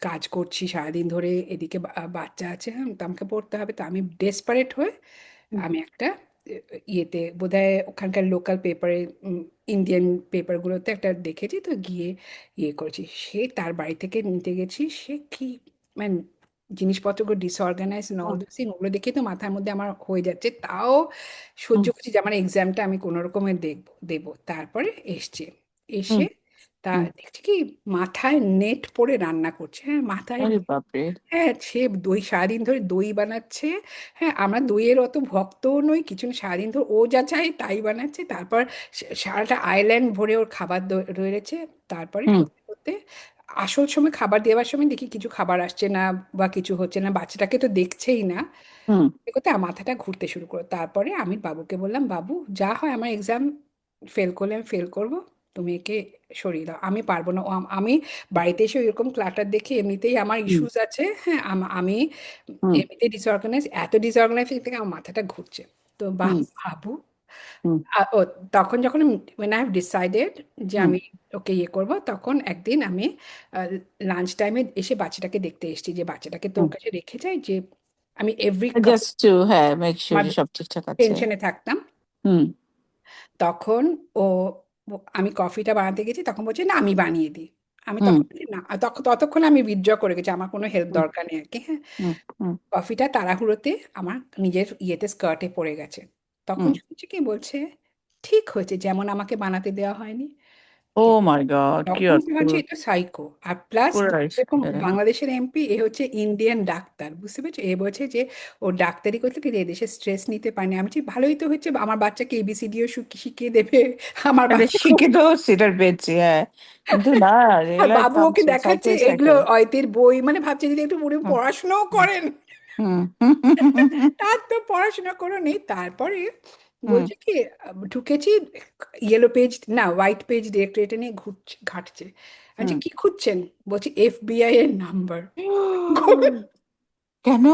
কাজ করছি সারাদিন ধরে, এদিকে বাচ্চা আছে, হ্যাঁ, তো আমাকে পড়তে হবে। তো আমি ডেসপারেট হয়ে হুম, আমি একটা ইয়েতে বোধহয় ওখানকার লোকাল পেপারে, ইন্ডিয়ান পেপারগুলোতে একটা দেখেছি, তো গিয়ে ইয়ে করেছি। সে তার বাড়ি থেকে নিতে গেছি, সে কি মানে জিনিসপত্রগুলো disorganise all hmm, this thing, ওগুলো দেখে তো মাথার মধ্যে আমার হয়ে যাচ্ছে। তাও সহ্য হুম, করছি যে আমার এক্সামটা আমি কোনো রকমে দেবো। তারপরে এসছে, হুম, এসে তা হুম। দেখছি কি মাথায় নেট পরে রান্না করছে। হ্যাঁ, মাথায় আরে বাপরে। হ্যাঁ, সে দই সারাদিন ধরে দই বানাচ্ছে। হ্যাঁ, আমরা দইয়ের অত ভক্তও নই কিছু না, সারাদিন ধরে ও যা চায় তাই বানাচ্ছে। তারপর সারাটা আইল্যান্ড ভরে ওর খাবার রয়েছে। তারপরে হুম, করতে করতে আসল সময় খাবার দেওয়ার সময় দেখি কিছু খাবার আসছে না বা কিছু হচ্ছে না, বাচ্চাটাকে তো দেখছেই না। হুম, এ করতে আমার মাথাটা ঘুরতে শুরু করলো। তারপরে আমি বাবুকে বললাম, বাবু যা হয়, আমার এক্সাম ফেল করলে আমি ফেল করবো, তুমি একে সরিয়ে দাও, আমি পারবো না। আমি বাড়িতে এসে এরকম ক্লাটার দেখে এমনিতেই আমার হুম, ইস্যুস আছে। হ্যাঁ, আমি হুম, এমনিতে ডিসঅর্গানাইজ, এত ডিসঅর্গানাইজ থেকে আমার মাথাটা ঘুরছে। তো হুম, বাবু হুম, ও তখন যখন when I have decided যে হুম, আমি ওকে ইয়ে করব, তখন একদিন আমি লাঞ্চ টাইমে এসে বাচ্চাটাকে দেখতে এসেছি, যে বাচ্চাটাকে তোর হুম। কাছে রেখে যাই, যে আমি এভরি জাস্ট টু, হ্যাঁ, মেক শিওর আমার যে সব ঠিকঠাক আছে। টেনশনে থাকতাম। হুম, তখন ও আমি কফিটা বানাতে গেছি, তখন বলছে না আমি বানিয়ে দিই। আমি হুম, তখন বলি, না, ততক্ষণ আমি উইথড্র করে গেছি, আমার কোনো হেল্প হুম, দরকার নেই আর কি। হ্যাঁ, হুম, হুম, কফিটা তাড়াহুড়োতে আমার নিজের ইয়েতে স্কার্টে পড়ে গেছে। তখন হুম। শুনছি কি বলছে, ঠিক হয়েছে, যেমন আমাকে বানাতে দেওয়া হয়নি। ও তো মাই গড, কি তখন তো ভাবছি অদ্ভুত। এটা সাইকো। আর প্লাস পুরা, এরকম হ্যাঁ। বাংলাদেশের এমপি, এ হচ্ছে ইন্ডিয়ান ডাক্তার, বুঝতে পেরেছো? এ বলছে যে ও ডাক্তারি করতে কি এদেশে স্ট্রেস নিতে পারেনি। আমি বলছি ভালোই তো হচ্ছে, আমার বাচ্চাকে এবিসিডিও শিখিয়ে দেবে। আমার আরে বাচ্চা খুব, শিখে তো সিটার পেয়েছি, হ্যাঁ, কিন্তু না, আর এগুলা বাবু ওকে দেখাচ্ছে সাইকোইস্ট এগুলো থাকে। অয়তের বই, মানে ভাবছে যদি একটু উনি হুম, পড়াশোনাও হুম, করেন। হুম, তার তো পড়াশোনা করে নেই। তারপরে হুম, বলছে কি ঢুকেছি, ইয়েলো পেজ না হোয়াইট পেজ ডিরেক্টরিটা নিয়ে ঘাটছে। আচ্ছা, হুম। কি খুঁজছেন? বলছি এফবিআই এর নাম্বার। কেন?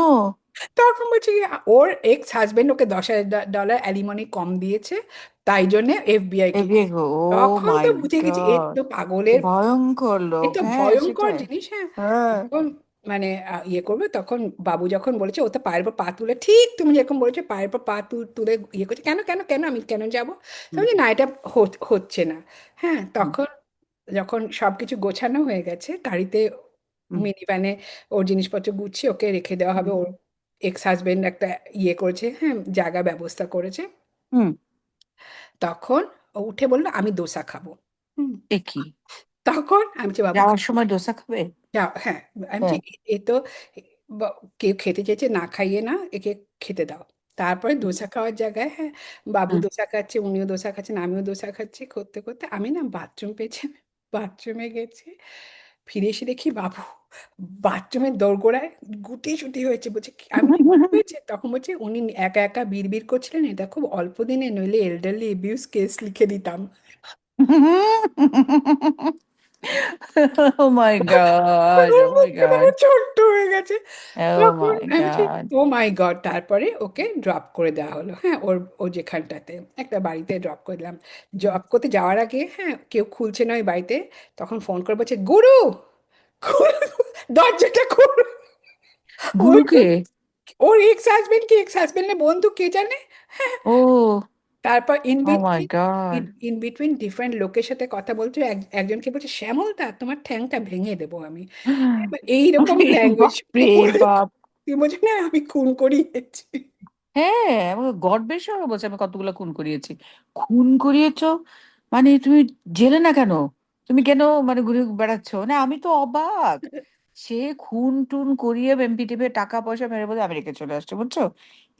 তখন বলছি কি, ওর এক্স হাজবেন্ড ওকে $10,000 অ্যালিমনি কম দিয়েছে, তাই জন্য এফবিআই কে। এবিএ গো, ও তখন মাই তো বুঝে গেছি এ গড, তো পাগলের, ভয়ঙ্কর এ লোক, তো হ্যাঁ ভয়ঙ্কর সেটাই। জিনিস। হ্যাঁ, হ্যাঁ। তখন মানে ইয়ে করবে, তখন বাবু যখন বলেছে ও তো পায়ের উপর পা তুলে, ঠিক তুমি যেরকম বলেছো পায়ের উপর পা তুলে ইয়ে করছে, কেন কেন কেন আমি কেন যাব? হুম, বলছি না, এটা হচ্ছে না। হ্যাঁ, হুম, তখন যখন সবকিছু গোছানো হয়ে গেছে গাড়িতে, হুম, মিনি ভ্যানে ওর জিনিসপত্র গুছিয়ে ওকে রেখে দেওয়া হবে, হুম, ওর এক্স হাজবেন্ড একটা ইয়ে করেছে, হ্যাঁ, জায়গা ব্যবস্থা করেছে। হুম। তখন ও উঠে বললো আমি দোসা খাবো। হুম। এ কি, তখন আমি বলছি, বাবু যাওয়ার সময় ডোসা খাবে? হ্যাঁ, আমি বলছি হ্যাঁ। এ তো কেউ খেতে চেয়েছে, না খাইয়ে না একে খেতে দাও। তারপরে দোসা খাওয়ার জায়গায়, হ্যাঁ, বাবু হুম। দোসা খাচ্ছে, উনিও দোসা খাচ্ছেন, আমিও দোসা খাচ্ছি, করতে করতে আমি না বাথরুম পেয়েছি, বাথরুমে গেছি। ফিরে এসে দেখি বাবু বাথরুমের দোরগোড়ায় গুটি হয়েছে। বলছে আমি বলি, কি হয়েছে? তখন বলছে উনি একা একা বিড়বিড় করছিলেন, এটা খুব অল্প দিনে, নইলে এল্ডারলি এবিউজ কেস লিখে দিতাম। ও মাই গড, ও মাই আমার গড। ছোট্ট হয়ে গেছে। Oh তখন my আমি বলছি, God. ও মাই গড! তারপরে ওকে ড্রপ করে দেওয়া হলো। হ্যাঁ, ও যেখানটাতে একটা বাড়িতে ড্রপ করে দিলাম। ড্রপ করতে যাওয়ার আগে, হ্যাঁ, কেউ খুলছে না ওই বাড়িতে। তখন ফোন করে বলছে, গুরু, গুরু, দরজাটা খোল। ওই গুরুকে? ওর এক্স হাজবেন্ড কি এক্স হাজবেন্ডের বন্ধু কে জানে। হ্যাঁ, ও, তারপর in oh my between, God. In between different লোকের সাথে কথা বলছো। একজনকে বলছে, শ্যামল দা, তোমার ঠ্যাংটা ভেঙে দেবো আমি। এবার এইরকম আরে ল্যাঙ্গুয়েজ বাপ রে বাপ! তুই বলছি না আমি খুন করিয়েছি। হ্যাঁ, আমাকে গর্বের সঙ্গে বলছে আমি কতগুলো খুন করিয়েছি। খুন করিয়েছো? মানে তুমি জেলে না কেন? তুমি কেন মানে ঘুরে বেড়াচ্ছ? না, আমি তো অবাক। সে খুন টুন করিয়ে এমপি টিপে টাকা পয়সা মেরে বলে আমেরিকা চলে আসছে, বুঝছো?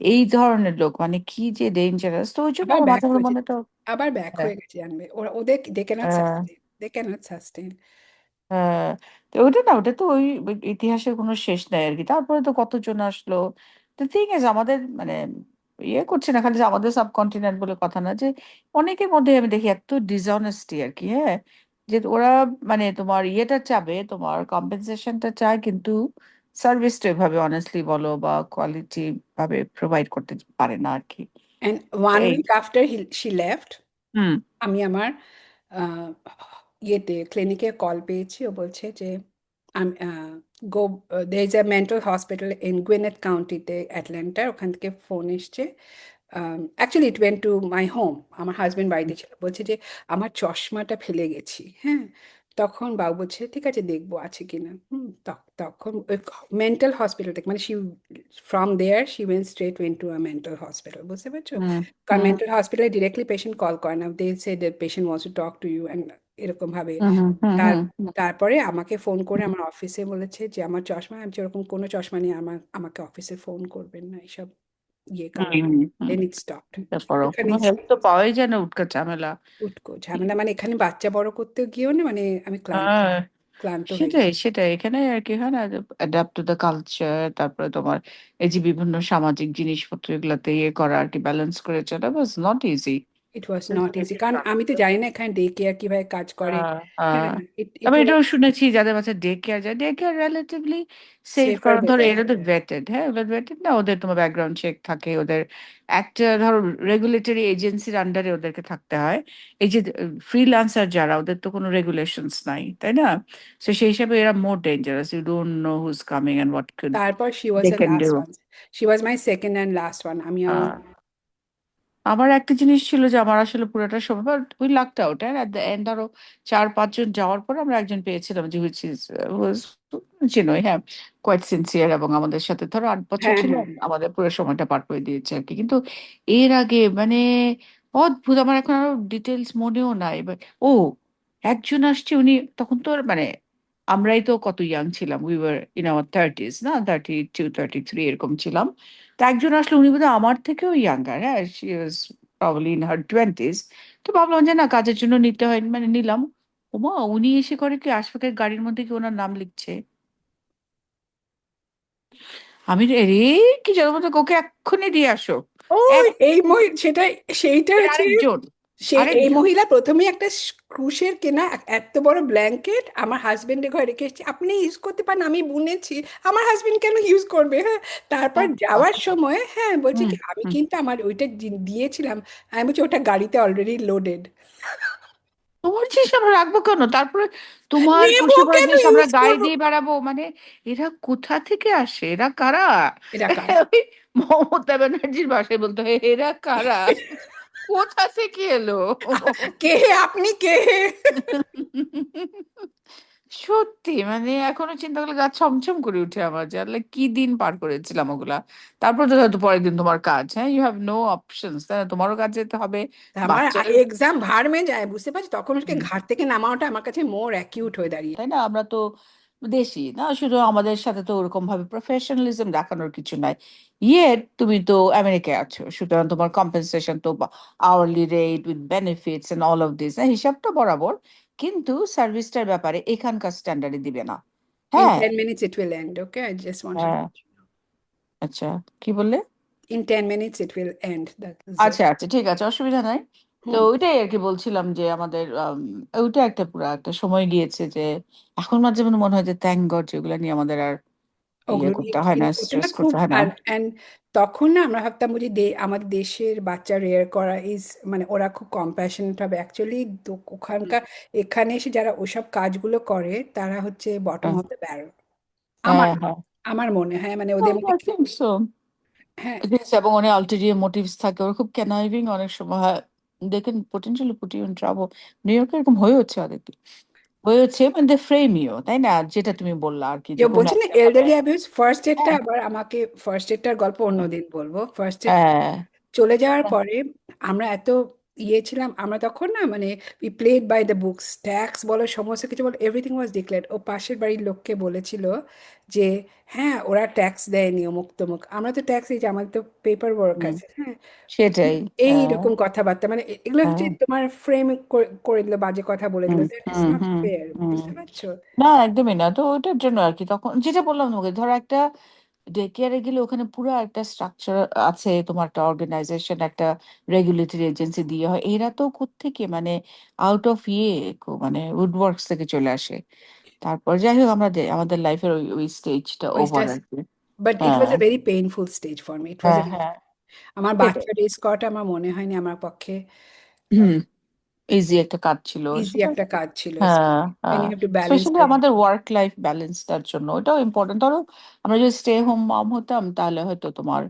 এই ধরনের লোক মানে কি যে ডেঞ্জারাস, তো ওই জন্য আবার আমার ব্যাক মাঝে মাঝে হয়েছে, মনে তো। আবার ব্যাক হ্যাঁ, হয়ে গেছে জানবে ওরা, ওদের দে ক্যানট হ্যাঁ, সাস্টেন, দে ক্যানট সাস্টেন। হ্যাঁ। তো ওটা না, ওটা তো ওই ওই ইতিহাসের কোনো শেষ নাই আর কি। তারপরে তো কতজন আসলো। তো থিং ইজ আমাদের মানে ইয়ে করছে না খালি যে আমাদের সাবকন্টিনেন্ট বলে কথা না, যে অনেকের মধ্যে আমি দেখি এত ডিসঅনেস্টি আর কি। হ্যাঁ, যে ওরা মানে তোমার ইয়েটা চাবে, তোমার কম্পেনসেশনটা চায়, কিন্তু সার্ভিসটা এভাবে অনেস্টলি বলো বা কোয়ালিটি ভাবে প্রোভাইড করতে পারে না আর কি। অ্যান্ড তো ওয়ান এই। উইক আফটার শি লেফট, হুম। আমি আমার আহ, ইয়েতে ক্লিনিকে কল পেয়েছি। ও বলছে যে আমি গো, there is a mental hospital in Gwinnett কাউন্টিতে, অ্যাটল্যান্টা, ওখান থেকে ফোন এসছে। Actually it went to my home. আমার হাজবেন্ড বাড়িতে ছিল। বলছে যে আমার চশমাটা ফেলে গেছি। হ্যাঁ, তখন বাবু বলছে ঠিক আছে দেখবো আছে কিনা। তখন ওই মেন্টাল হসপিটাল থেকে, মানে from there she went straight went to a mental hospital, বুঝতে পারছো? হুম। কারণ হুম। মেন্টাল হসপিটালে ডিরেক্টলি পেশেন্ট কল করে না, they say that patient wants to talk to you and এরকম ভাবে। হুম। হুম। হুম। তার হুম। হুম। তারপরে আমাকে ফোন করে আমার অফিসে বলেছে যে আমার চশমা, আমি বলছি, ওরকম কোনো চশমা নেই, আমাকে অফিসে ফোন করবেন না এইসব ইয়ে হুম। কারণে। হুম। হুম। দেন ইট স্টপড। করো, কোনো ওখানেই হেল্প তো পাওয়াই যায় না, উটকা ঝামেলা। উটকো ঝামেলা, মানে এখানে বাচ্চা বড় করতে গিয়েও না, মানে আমি ক্লান্ত, হ্যাঁ, ক্লান্ত হয়ে সেটাই গেছি। সেটাই এখানে আর কি হয় না, অ্যাডাপ্ট টু দ্য কালচার, তারপরে তোমার এই যে বিভিন্ন সামাজিক জিনিসপত্র এগুলাতে ইয়ে করা আর কি, ব্যালেন্স করে চলা was not easy. It was not easy, কারণ আমি তো জানি না এখানে ডে কেয়ার কিভাবে কাজ করে। হ্যাঁ, হ্যাঁ। হ্যাঁ, ইট আমি ওয়াজ এটাও শুনেছি যাদের বাচ্চা ডে কেয়ার যায়, day care relatively safe, safer, কারণ ধরো বেটার। এরা তো ভেটেড। হ্যাঁ, ওদের ভেটেড না, ওদের তোমার ব্যাকগ্রাউন্ড চেক থাকে, ওদের একটা ধরো রেগুলেটরি এজেন্সির আন্ডারে ওদেরকে থাকতে হয়। এই যে ফ্রিল্যান্সার যারা, ওদের তো কোনো রেগুলেশনস নাই, তাই না? তো সেই হিসাবে এরা more dangerous, you don't know who's coming and what could তারপর she was they the can do. Last one, she was my second and last one. আমি আমার একটা জিনিস ছিল যে আমার আসলে পুরোটা সময় উই লাকড আউট, হ্যাঁ, এট দ্য এন্ড ধরো 4-5 জন যাওয়ার পর আমরা একজন পেয়েছিলাম যে হুইচ ইজ ওয়াজ চিনোই, হ্যাঁ, কোয়াইট সিনসিয়ার, এবং আমাদের সাথে ধরো 8 বছর হ্যাঁ, ছিল, হ্যাঁ। আমাদের পুরো সময়টা পার করে দিয়েছে আর কি। কিন্তু এর আগে মানে অদ্ভুত, আমার এখন আরো ডিটেলস মনেও নাই, বাট ও একজন আসছে, উনি তখন তো আর মানে আমরাই তো কত ইয়াং ছিলাম, we were in our 30s, না 32-33 এরকম ছিলাম। তো একজন আসলে, উনি বোধহয় আমার থেকেও ইয়াঙ্গার, হ্যাঁ, she was probably in her 20s। তো ভাবলাম যে না, কাজের জন্য নিতে হয়, মানে নিলাম। ওমা, উনি এসে করে কি আশপাশের গাড়ির মধ্যে কি ওনার নাম লিখছে। আমি রে রে, কি জানো মতো, ওকে এক্ষুনি দিয়ে আসো। ও, এক এই সেটাই, সেইটা এর হচ্ছে, আরেকজন, সেই এই আরেকজন। মহিলা প্রথমেই একটা ক্রুশের কেনা এত বড় ব্ল্যাঙ্কেট আমার হাজবেন্ডের ঘরে রেখে এসেছে, আপনি ইউজ করতে পারেন, আমি বুনেছি। আমার হাজবেন্ড কেন ইউজ করবে? হ্যাঁ, তারপর ওহ, যাওয়ার বাবা। সময়, হ্যাঁ, বলছে হুম। কি আমি হুম। কিন্তু আমার ওইটা দিয়েছিলাম। আমি বলছি ওটা গাড়িতে অলরেডি লোডেড। তোমার জিনিস আমরা রাখবো কেন? তারপরে তোমার নেবো কুশি করা কেন, জিনিস আমরা ইউজ গায়ে করবো। দিয়ে বেড়াবো মানে? এরা কোথা থেকে আসে? এরা কারা? এটা কারা? ওই মমতা ব্যানার্জির ভাষায় বলতে হয়, এরা কারা, কোথা থেকে এলো? কে আপনি কে? সত্যি মানে এখনো চিন্তা করলে গা ছমছম করে উঠে আমার, যে আল্লাহ কি দিন পার করেছিলাম ওগুলা। তারপর তো হয়তো পরের দিন তোমার কাজ, হ্যাঁ, ইউ হ্যাভ নো অপশনস, তাই না? তোমারও কাজ যেতে হবে, আমার বাচ্চার। এক্সাম ভার মে যায়, বুঝতে পারছি, তখন ওকে ঘাট থেকে নামানোটা আমার কাছে মোর অ্যাকিউট হয়ে দাঁড়িয়ে। তাই না? আমরা তো দেশি না শুধু, আমাদের সাথে তো ওরকম ভাবে প্রফেশনালিজম দেখানোর কিছু নাই। ইয়ে, তুমি তো আমেরিকায় আছো, সুতরাং তোমার কম্পেনসেশন তো hourly rate with benefits and all of this, হিসাবটা বরাবর, কিন্তু সার্ভিসটার ব্যাপারে এখানকার স্ট্যান্ডার্ডে দিবে না। In হ্যাঁ। 10 minutes it will end, okay? I just wanted to হ্যাঁ। let you know. আচ্ছা, কি বললে? In 10 minutes it will end the Zoom. আচ্ছা আচ্ছা, ঠিক আছে, অসুবিধা নাই। তো হুম। ওইটাই আর কি বলছিলাম যে আমাদের ওইটা একটা পুরো একটা সময় গিয়েছে, যে এখন মাঝে মাঝে মনে হয় যে থ্যাংক গড যেগুলো নিয়ে আমাদের আর ইয়ে ওগুলো নিয়ে করতে হয় না, ফিল করতে না স্ট্রেস খুব, করতে হয় না। আর অ্যান্ড তখন না আমরা ভাবতাম যে আমাদের দেশের বাচ্চা রেয়ার করা ইজ, মানে ওরা খুব কম্প্যাশনেট হবে অ্যাকচুয়ালি। হুম। ওখানকার, এখানে এসে যারা ওসব কাজগুলো করে তারা হচ্ছে বটম হ্যাঁ অফ দ্য ব্যারল। আমার হ্যাঁ হ্যাঁ। আমার মনে হয় মানে ওদের মধ্যে আই থিঙ্ক সো। হ্যাঁ। এবং অনেক আলটেরিয়র মোটিভস থাকে, ওরা খুব ক্যানাইভিং অনেক সময় হয়। They can potentially put you in trouble. নিউ ইয়র্কে এরকম হয়েছে ওদেরকে, হয়েছে মানে দে ফ্রেম ইউ, তাই না? যেটা তুমি বললা আর কি, যে যে কোনো বলছেন না একটা ভাবে। এল্ডারলি অ্যাবিউজ, ফার্স্ট এডটা হ্যাঁ আবার আমাকে, ফার্স্ট এডটার গল্প অন্যদিন বলবো। ফার্স্ট এড হ্যাঁ চলে যাওয়ার পরে আমরা এত ইয়ে ছিলাম, আমরা তখন না মানে we played by the books, tax বলো সমস্ত কিছু বলো, এভরিথিং ওয়াজ ডিক্লেয়ার্ড। ও পাশের বাড়ির লোককে বলেছিল যে হ্যাঁ ওরা ট্যাক্স দেয়নি অমুক তমুক, আমরা তো ট্যাক্স, এই যে আমাদের তো পেপার ওয়ার্ক হুম, আছে, হ্যাঁ। সেটাই। হ্যাঁ এইরকম কথাবার্তা মানে এগুলো হচ্ছে হ্যাঁ। তোমার ফ্রেম করে দিল, বাজে কথা বলে দিল, hmm that is hmm not hmm fair, hmm. বুঝতে পারছো? না একদমই না, তো ওইটার জন্য আর কি, তখন যেটা বললাম তোমাকে, ধরো একটা ডে কেয়ারে গেলে ওখানে পুরো একটা স্ট্রাকচার আছে, তোমার একটা অর্গানাইজেশন, একটা রেগুলেটরি এজেন্সি দিয়ে হয়, এরা তো কোত্থেকে মানে আউট অফ মানে উডওয়ার্কস থেকে চলে আসে। তারপর যাই হোক, আমরা আমাদের লাইফের ওই ওই স্টেজটা ওভার ওইটা, আর কি। বাট ইট হ্যাঁ was a very painful stage for me, it was হ্যাঁ এ, হ্যাঁ। আমার সেটাই। বাচ্চা রেস করাটা আমার মনে হয়নি আমার পক্ষে হুম। ইজি একটা কাজ ছিল ইজি সেটা। একটা কাজ ছিল, হ্যাঁ and হ্যাঁ। you have to balance specially আমাদের ওয়ার্ক লাইফ ব্যালেন্সটার জন্য ওটাও ইম্পর্টেন্ট। ধরো আমরা যদি স্টে হোম মম হতাম, তাহলে হয়তো তোমার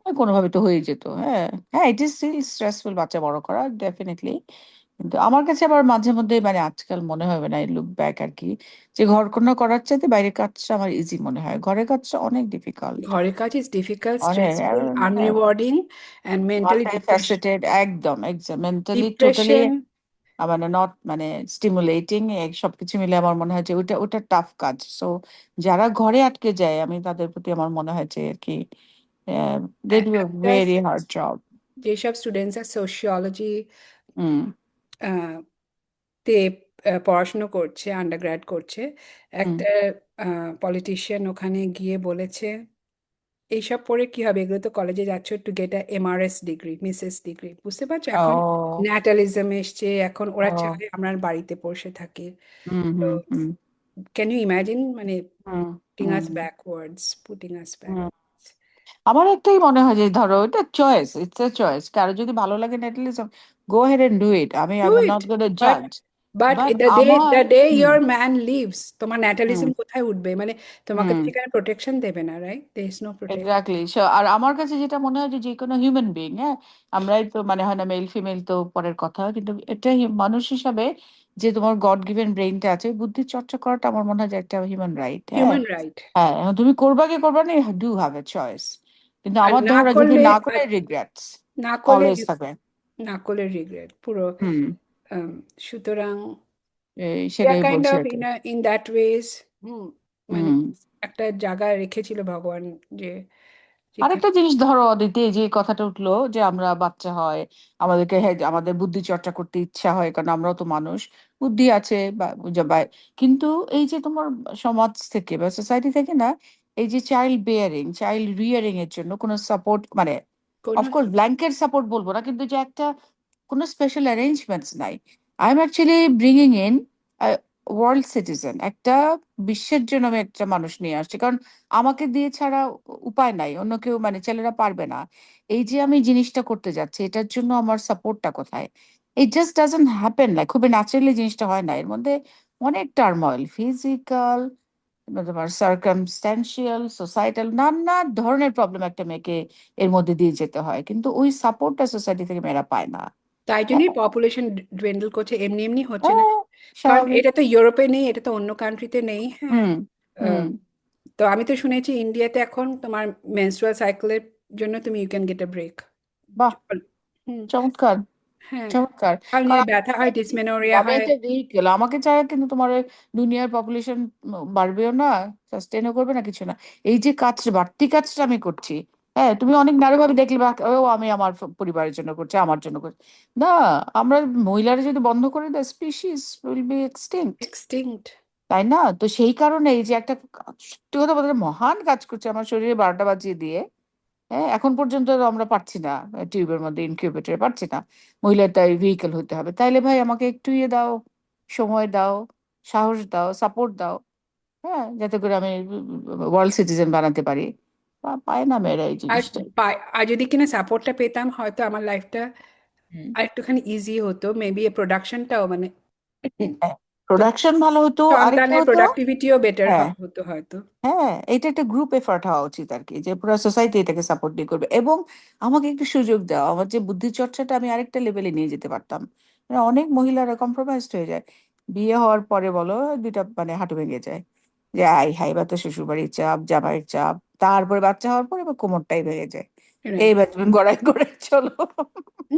কোনোভাবে তো হয়ে যেত। হ্যাঁ হ্যাঁ, ইট ইজ স্টিল স্ট্রেসফুল বাচ্চা বড় করা, ডেফিনেটলি। কিন্তু আমার কাছে আবার মাঝে মধ্যে মানে আজকাল মনে হয় না, লুক ব্যাক আর কি, যে ঘর কন্যা করার চাইতে বাইরের কাজটা আমার ইজি মনে হয়, ঘরের কাজটা অনেক ডিফিকাল্ট। ঘরের কাজ ইজ ডিফিকাল্ট, অনেক স্ট্রেসফুল, মানে আনরিওয়ার্ডিং অ্যান্ড মেন্টালি মাল্টি ডিপ্রেশন, ফ্যাসেটেড, একদম একদম মেন্টালি টোটালি, ডিপ্রেশন। মানে নট মানে স্টিমুলেটিং, সবকিছু মিলে আমার মনে হয় যে ওটা ওটা টাফ কাজ। সো যারা ঘরে আটকে যায়, আমি তাদের প্রতি আমার মনে হয় যে আর কি, দে ডু আ একটা ভেরি হার্ড জব। যেসব স্টুডেন্টসরা সোশিওলজি হুম তে পড়াশুনো করছে, আন্ডারগ্র্যাড করছে, হুম। একটা পলিটিশিয়ান ওখানে গিয়ে বলেছে এইসব পড়ে কি হবে, এগুলো তো কলেজে যাচ্ছ to get a Mrs degree, Mrs degree, বুঝতে পারছো? এখন ও ন্যাটালিজম এসছে, এখন ওরা ও। চায় আমরা বাড়িতে বসে থাকি। হুম তো হুম হুম ক্যান ইউ ইমাজিন, মানে হুম পুটিং হুম আস ব্যাকওয়ার্ডস, পুটিং আস ব্যাক। হুম। আমার একটাই মনে হয় যে ধরো এটা চয়েস, ইটস এ চয়েস, কারো যদি ভালো লাগে natalism, go ahead and do it, আমি I do am it, not gonna but জাজ। বাট বাট দ্য আমার day hmm your man lives, তোমার হুম ন্যাটালিজম কোথায় উঠবে, মানে তোমাকে তো হুম। সেখানে প্রোটেকশন দেবে না, right? There is no protection. Exactly. আর আমার কাছে যেটা মনে হয় যে যে কোনো হিউম্যান বিং, হ্যাঁ, আমরাই তো মানে হয় না, মেল ফিমেল তো পরের কথা, কিন্তু এটা মানুষ হিসাবে যে তোমার গড গিভেন ব্রেইনটা আছে, বুদ্ধি চর্চা করাটা আমার মনে হয় যে একটা হিউম্যান রাইট। হ্যাঁ হিউম্যান রাইট। হ্যাঁ, এখন তুমি করবা কি করবা না, ডু হ্যাভ এ চয়েস। কিন্তু আর আমার না ধারণা যদি করলে, না করে, রিগ্রেটস না করলে অলওয়েজ থাকবে। না করলে রিগ্রেট পুরো। হুম। সুতরাং we are সেটাই kind বলছি of আর কি। in that ways, মানে হুম। একটা জায়গায় রেখেছিল ভগবান, যে যেখানে আরেকটা জিনিস ধরো অদিতি, এই যে কথাটা উঠলো যে আমরা বাচ্চা হয়, আমাদেরকে হ্যাঁ আমাদের বুদ্ধি চর্চা করতে ইচ্ছা হয়, কারণ আমরাও তো মানুষ, বুদ্ধি আছে কিন্তু এই যে তোমার সমাজ থেকে বা সোসাইটি থেকে না, এই যে চাইল্ড বেয়ারিং, চাইল্ড রিয়ারিং এর জন্য কোনো সাপোর্ট মানে, কোনো অফকোর্স ব্ল্যাঙ্কেট সাপোর্ট বলবো না, কিন্তু যে একটা কোনো স্পেশাল অ্যারেঞ্জমেন্টস নাই। I am actually bringing in world citizen, একটা বিশ্বের জন্য আমি একটা মানুষ নিয়ে আসছি, কারণ আমাকে দিয়ে ছাড়া উপায় নাই, অন্য কেউ মানে ছেলেরা পারবে না। এই যে আমি জিনিসটা করতে যাচ্ছি, এটার জন্য আমার সাপোর্টটা কোথায়? It just doesn't happen, like খুবই ন্যাচারালি জিনিসটা হয় না, এর মধ্যে অনেক টার্ময়েল, ফিজিক্যাল, তোমার সার্কামস্ট্যান্সিয়াল, সোসাইটাল, নানা ধরনের প্রবলেম একটা মেয়েকে এর মধ্যে দিয়ে যেতে হয়, কিন্তু ওই সাপোর্টটা সোসাইটি থেকে মেয়েরা পায় না। তাই হ্যাঁ জন্যই পপুলেশন ডুয়েন্ডল করছে, এমনি এমনি হচ্ছে না। হ্যাঁ, কারণ স্বাভাবিক। এটা তো ইউরোপে নেই, এটা তো অন্য কান্ট্রিতে নেই, হ্যাঁ। হুম আহ, হুম। তো আমি তো শুনেছি ইন্ডিয়াতে এখন তোমার মেনস্ট্রুয়াল সাইকেলের জন্য তুমি you can get a break. বাহ, হুম। চমৎকার হ্যাঁ, চমৎকার। কারণ কারণ এই ব্যথা হয়, ডিসমেনোরিয়া আমি হয়। একটা ভেহিকেল, আমাকে ছাড়া কিন্তু তোমার ওই দুনিয়ার পপুলেশন বাড়বেও না, সাস্টেনও করবে না, কিছু না। এই যে কাজটা, বাড়তি কাজটা আমি করছি, হ্যাঁ, তুমি অনেক নারীভাবে দেখলে ও আমি আমার পরিবারের জন্য করছি, আমার জন্য করছি না। আমরা মহিলারা যদি বন্ধ করে দেয়, species will be extinct, extinct. তাই না? তো সেই কারণে এই যে একটা সত্যি কথা বলতে মহান কাজ করছে আমার শরীরে 12টা বাজিয়ে দিয়ে। হ্যাঁ, এখন পর্যন্ত তো আমরা পারছি না, টিউবের মধ্যে ইনকিউবেটরে পারছি না, মহিলার তাই ভেহিকেল হতে হবে, তাইলে ভাই আমাকে একটু ইয়ে দাও, সময় দাও, সাহস দাও, সাপোর্ট দাও। হ্যাঁ, যাতে করে আমি ওয়ার্ল্ড সিটিজেন বানাতে পারি। পায় না মেয়েরা এই আর জিনিসটা। আর যদি কিনা সাপোর্টটা পেতাম হয়তো আমার লাইফটা হুম। আর একটুখানি ইজি হতো, মেবি প্রোডাকশনটাও মানে হ্যাঁ, তো প্রোডাকশন ভালো হতো, আরেকটা সন্তানের হতো। প্রোডাক্টিভিটিও বেটার হ্যাঁ, হতো হয়তো। হ্যাঁ, এটা একটা গ্রুপ এফার্ট হওয়া উচিত আর কি, যে পুরো সোসাইটি এটাকে সাপোর্ট দিয়ে করবে, এবং আমাকে একটু সুযোগ দেওয়া, আমার যে বুদ্ধি চর্চাটা আমি আরেকটা লেভেলে নিয়ে যেতে পারতাম। মানে অনেক মহিলারা কম্প্রোমাইজড হয়ে যায় বিয়ে হওয়ার পরে, বলো, দুইটা মানে হাঁটু ভেঙে যায়, যে আই হাই বা তো শ্বশুর বাড়ির চাপ, জামাইয়ের চাপ, তারপরে বাচ্চা হওয়ার পরে এবার কোমরটাই ভেঙে যায়। রাইট। এইবার তুমি গড়াই করে চলো।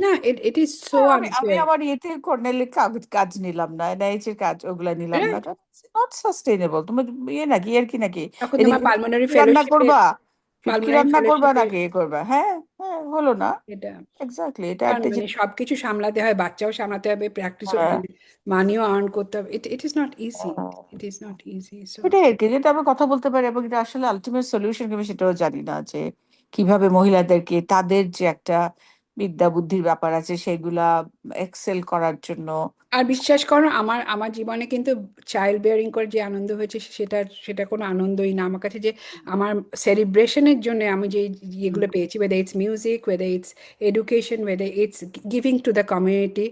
না, ইট ইজ সো হ্যাঁ, আমি আনফেয়ার। আমার ইয়েতে কর্নেলের কাজ কাজ নিলাম না, এনআইএইচ এর কাজ ওগুলা নিলাম না, রাইট। Not sustainable. তুমি ইয়ে নাকি আর কি নাকি, তখন এদিকে তোমার তুমি পালমোনারি ফিটকি রান্না ফেলোশিপে, করবা, ফিটকি পালমোনারি রান্না করবা ফেলোশিপে নাকি এ করবা, হ্যাঁ, হ্যাঁ, হলো না। এটা, এক্স্যাক্টলি, এটা কারণ একটা মানে জিনিস। সবকিছু সামলাতে হয়, বাচ্চাও সামলাতে হবে, প্র্যাকটিসও হ্যাঁ, মানে মানিও আর্ন করতে হবে। ইট ইজ নট ইজি, হ্যাঁ, it is not easy. So এটাই আর কি, যেটা আমরা কথা বলতে পারি, এবং এটা আসলে আলটিমেট সলিউশন আমি সেটাও জানি না, যে কিভাবে মহিলাদেরকে তাদের যে একটা বিদ্যা বুদ্ধির ব্যাপার আছে সেগুলা এক্সেল করার জন্য। আর বিশ্বাস করো, আমার আমার জীবনে কিন্তু চাইল্ড বিয়ারিং করে যে আনন্দ হয়েছে সেটা সেটা কোনো আনন্দই না আমার কাছে। যে আমার সেলিব্রেশনের জন্য আমি যে হুম, ইয়েগুলো পেয়েছি, whether it's music, whether it's education, whether it's giving to the community,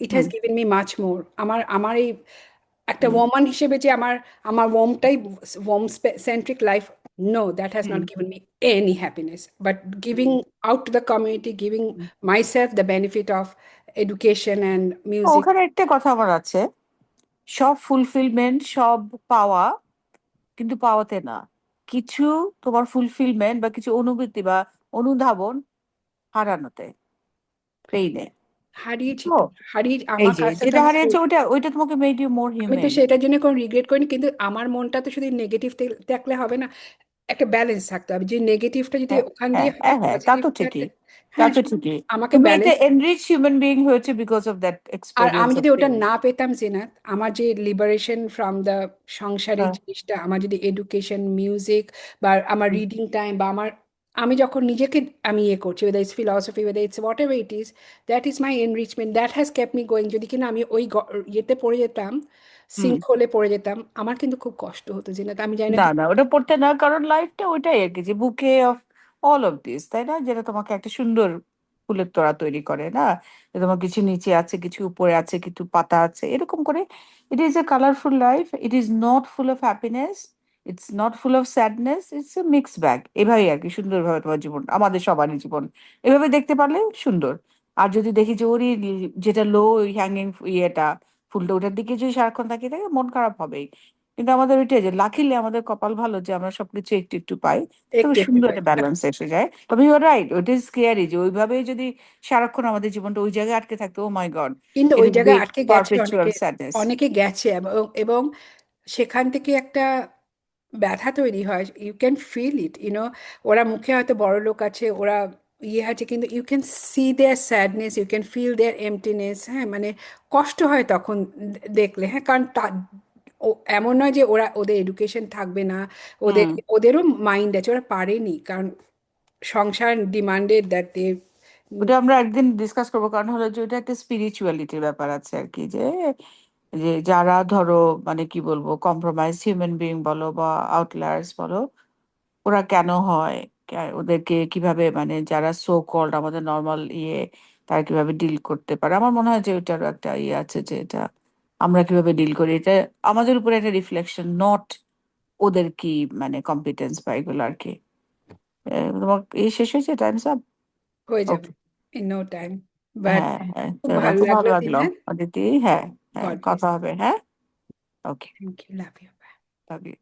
it has hmm, given me much more. আমার আমার এই একটা হুম, ওম্যান হিসেবে যে আমার আমার ওমটাই home centric life, no, that has hmm, not given me any happiness, but giving hmm. out to the community, giving myself the benefit of education and music. ওখানে একটা কথা আমার আছে, সব ফুলফিলমেন্ট, সব পাওয়া, কিন্তু পাওয়াতে না, কিছু তোমার ফুলফিলমেন্ট বা কিছু অনুভূতি বা অনুধাবন হারানোতে, পেইনে। হারিয়েছি তো তো, হারিয়ে এই আমার যে কাছে যেটা থাকে তো। হারিয়েছে ওইটা ওইটা তোমাকে মেড ইউ মোর আমি তো হিউম্যান। সেটার জন্য কোনো রিগ্রেট করিনি, কিন্তু আমার মনটা তো শুধু নেগেটিভ থাকলে হবে না, একটা ব্যালেন্স থাকতে হবে। যে নেগেটিভটা যদি হ্যাঁ, ওখান হ্যাঁ, দিয়ে হয়, হ্যাঁ, হ্যাঁ, তা তো পজিটিভটা, ঠিকই, তা হ্যাঁ, তো ঠিকই। আমাকে তুমি এতে ব্যালেন্স। এনরিচ হিউম্যান বিইং হয়েছে বিকজ অফ দ্যাট আর আমি এক্সপেরিয়েন্স অফ যদি ওটা পেইন। না পেতাম জিনাত, আমার যে লিবারেশন ফ্রম দ্য সংসারের হ্যাঁ, জিনিসটা, আমার যদি এডুকেশন, মিউজিক, বা আমার হুম, রিডিং টাইম, বা আমার আমি যখন নিজেকে আমি ইয়ে করছি, whether it's philosophy, whether it's whatever it is, that is my enrichment, that has kept me going. যদি কিনা আমি ওই ইয়েতে পড়ে যেতাম, হুম। সিঙ্ক হোলে পড়ে যেতাম, আমার কিন্তু খুব কষ্ট হতো জিনাত, আমি জানি না না, না, ওটা পড়তে না, কারণ লাইফটা ওইটাই আর কি, যে বুকে অফ অল অফ দিস, তাই না, যেটা তোমাকে একটা সুন্দর ফুলের তোড়া তৈরি করে না, যে তোমার কিছু নিচে আছে, কিছু উপরে আছে, কিছু পাতা আছে, এরকম করে। It is a colourful life, it is not full of happiness, it's not full of sadness, it's a mix bag, এভাবেই আর কি সুন্দরভাবে তোমার জীবন, আমাদের সবারই জীবন এভাবে দেখতে পারলে সুন্দর। আর যদি দেখি যে ওরই যেটা লো হ্যাঙ্গিং ইয়েটা, ফুলটা, ওটার দিকে যদি সারাক্ষণ তাকিয়ে থাকে, মন খারাপ হবেই। কিন্তু আমাদের ওইটাই, যে লাকিলি আমাদের কপাল ভালো যে আমরা সবকিছু একটু একটু পাই, তবে একটু একটু সুন্দর পাই। একটা ব্যালেন্স এসে যায়। তবে you are right, wait is scary, যে ওইভাবে যদি সারাক্ষণ আমাদের জীবনটা ওই জায়গায় আটকে থাকতো, ও মাই গড, কিন্তু ইট ওই উড বি জায়গায় আটকে গেছে পারপেচুয়াল অনেকে, স্যাডনেস। অনেকে গেছে, এবং সেখান থেকে একটা ব্যথা তৈরি হয়। ইউ ক্যান ফিল ইট, ওরা মুখে হয়তো বড় লোক আছে, ওরা ইয়ে আছে, কিন্তু you can see their sadness, you can feel their emptiness. হ্যাঁ, মানে কষ্ট হয় তখন দেখলে। হ্যাঁ, কারণ এমন নয় যে ওরা, ওদের এডুকেশন থাকবে না, ওদের হুম। ওদেরও মাইন্ড আছে, ওরা পারেনি, কারণ সংসার ডিমান্ডেড দ্যাট দে। ওটা আমরা একদিন ডিসকাস করবো, কারণ হলো যে ওটা একটা স্পিরিচুয়ালিটির ব্যাপার আছে আর কি, যে যে যারা ধরো মানে কি বলবো, কম্প্রোমাইজ হিউম্যান বিইং বলো বা আউটলায়ার্স বলো, ওরা কেন হয়, ওদেরকে কিভাবে, মানে যারা সো কল্ড আমাদের নর্মাল ইয়ে, তারা কিভাবে ডিল করতে পারে। আমার মনে হয় যে ওটারও একটা ইয়ে আছে, যে এটা আমরা কিভাবে ডিল করি, এটা আমাদের উপরে একটা রিফ্লেকশন, নট ওদের কি মানে কম্পিটেন্স বা এগুলো আর কি। তোমার ইয়ে শেষ হয়েছে, টাইমস আপ। হয়ে যাবে okay. In no time. But হ্যাঁ, হ্যাঁ, খুব চলো, ভালো খুব ভালো লাগলো লাগলো দিনের। অদিতি। হ্যাঁ, হ্যাঁ, গড ব্লেস। কথা হবে, হ্যাঁ। Okay. Thank you, love you. Love you.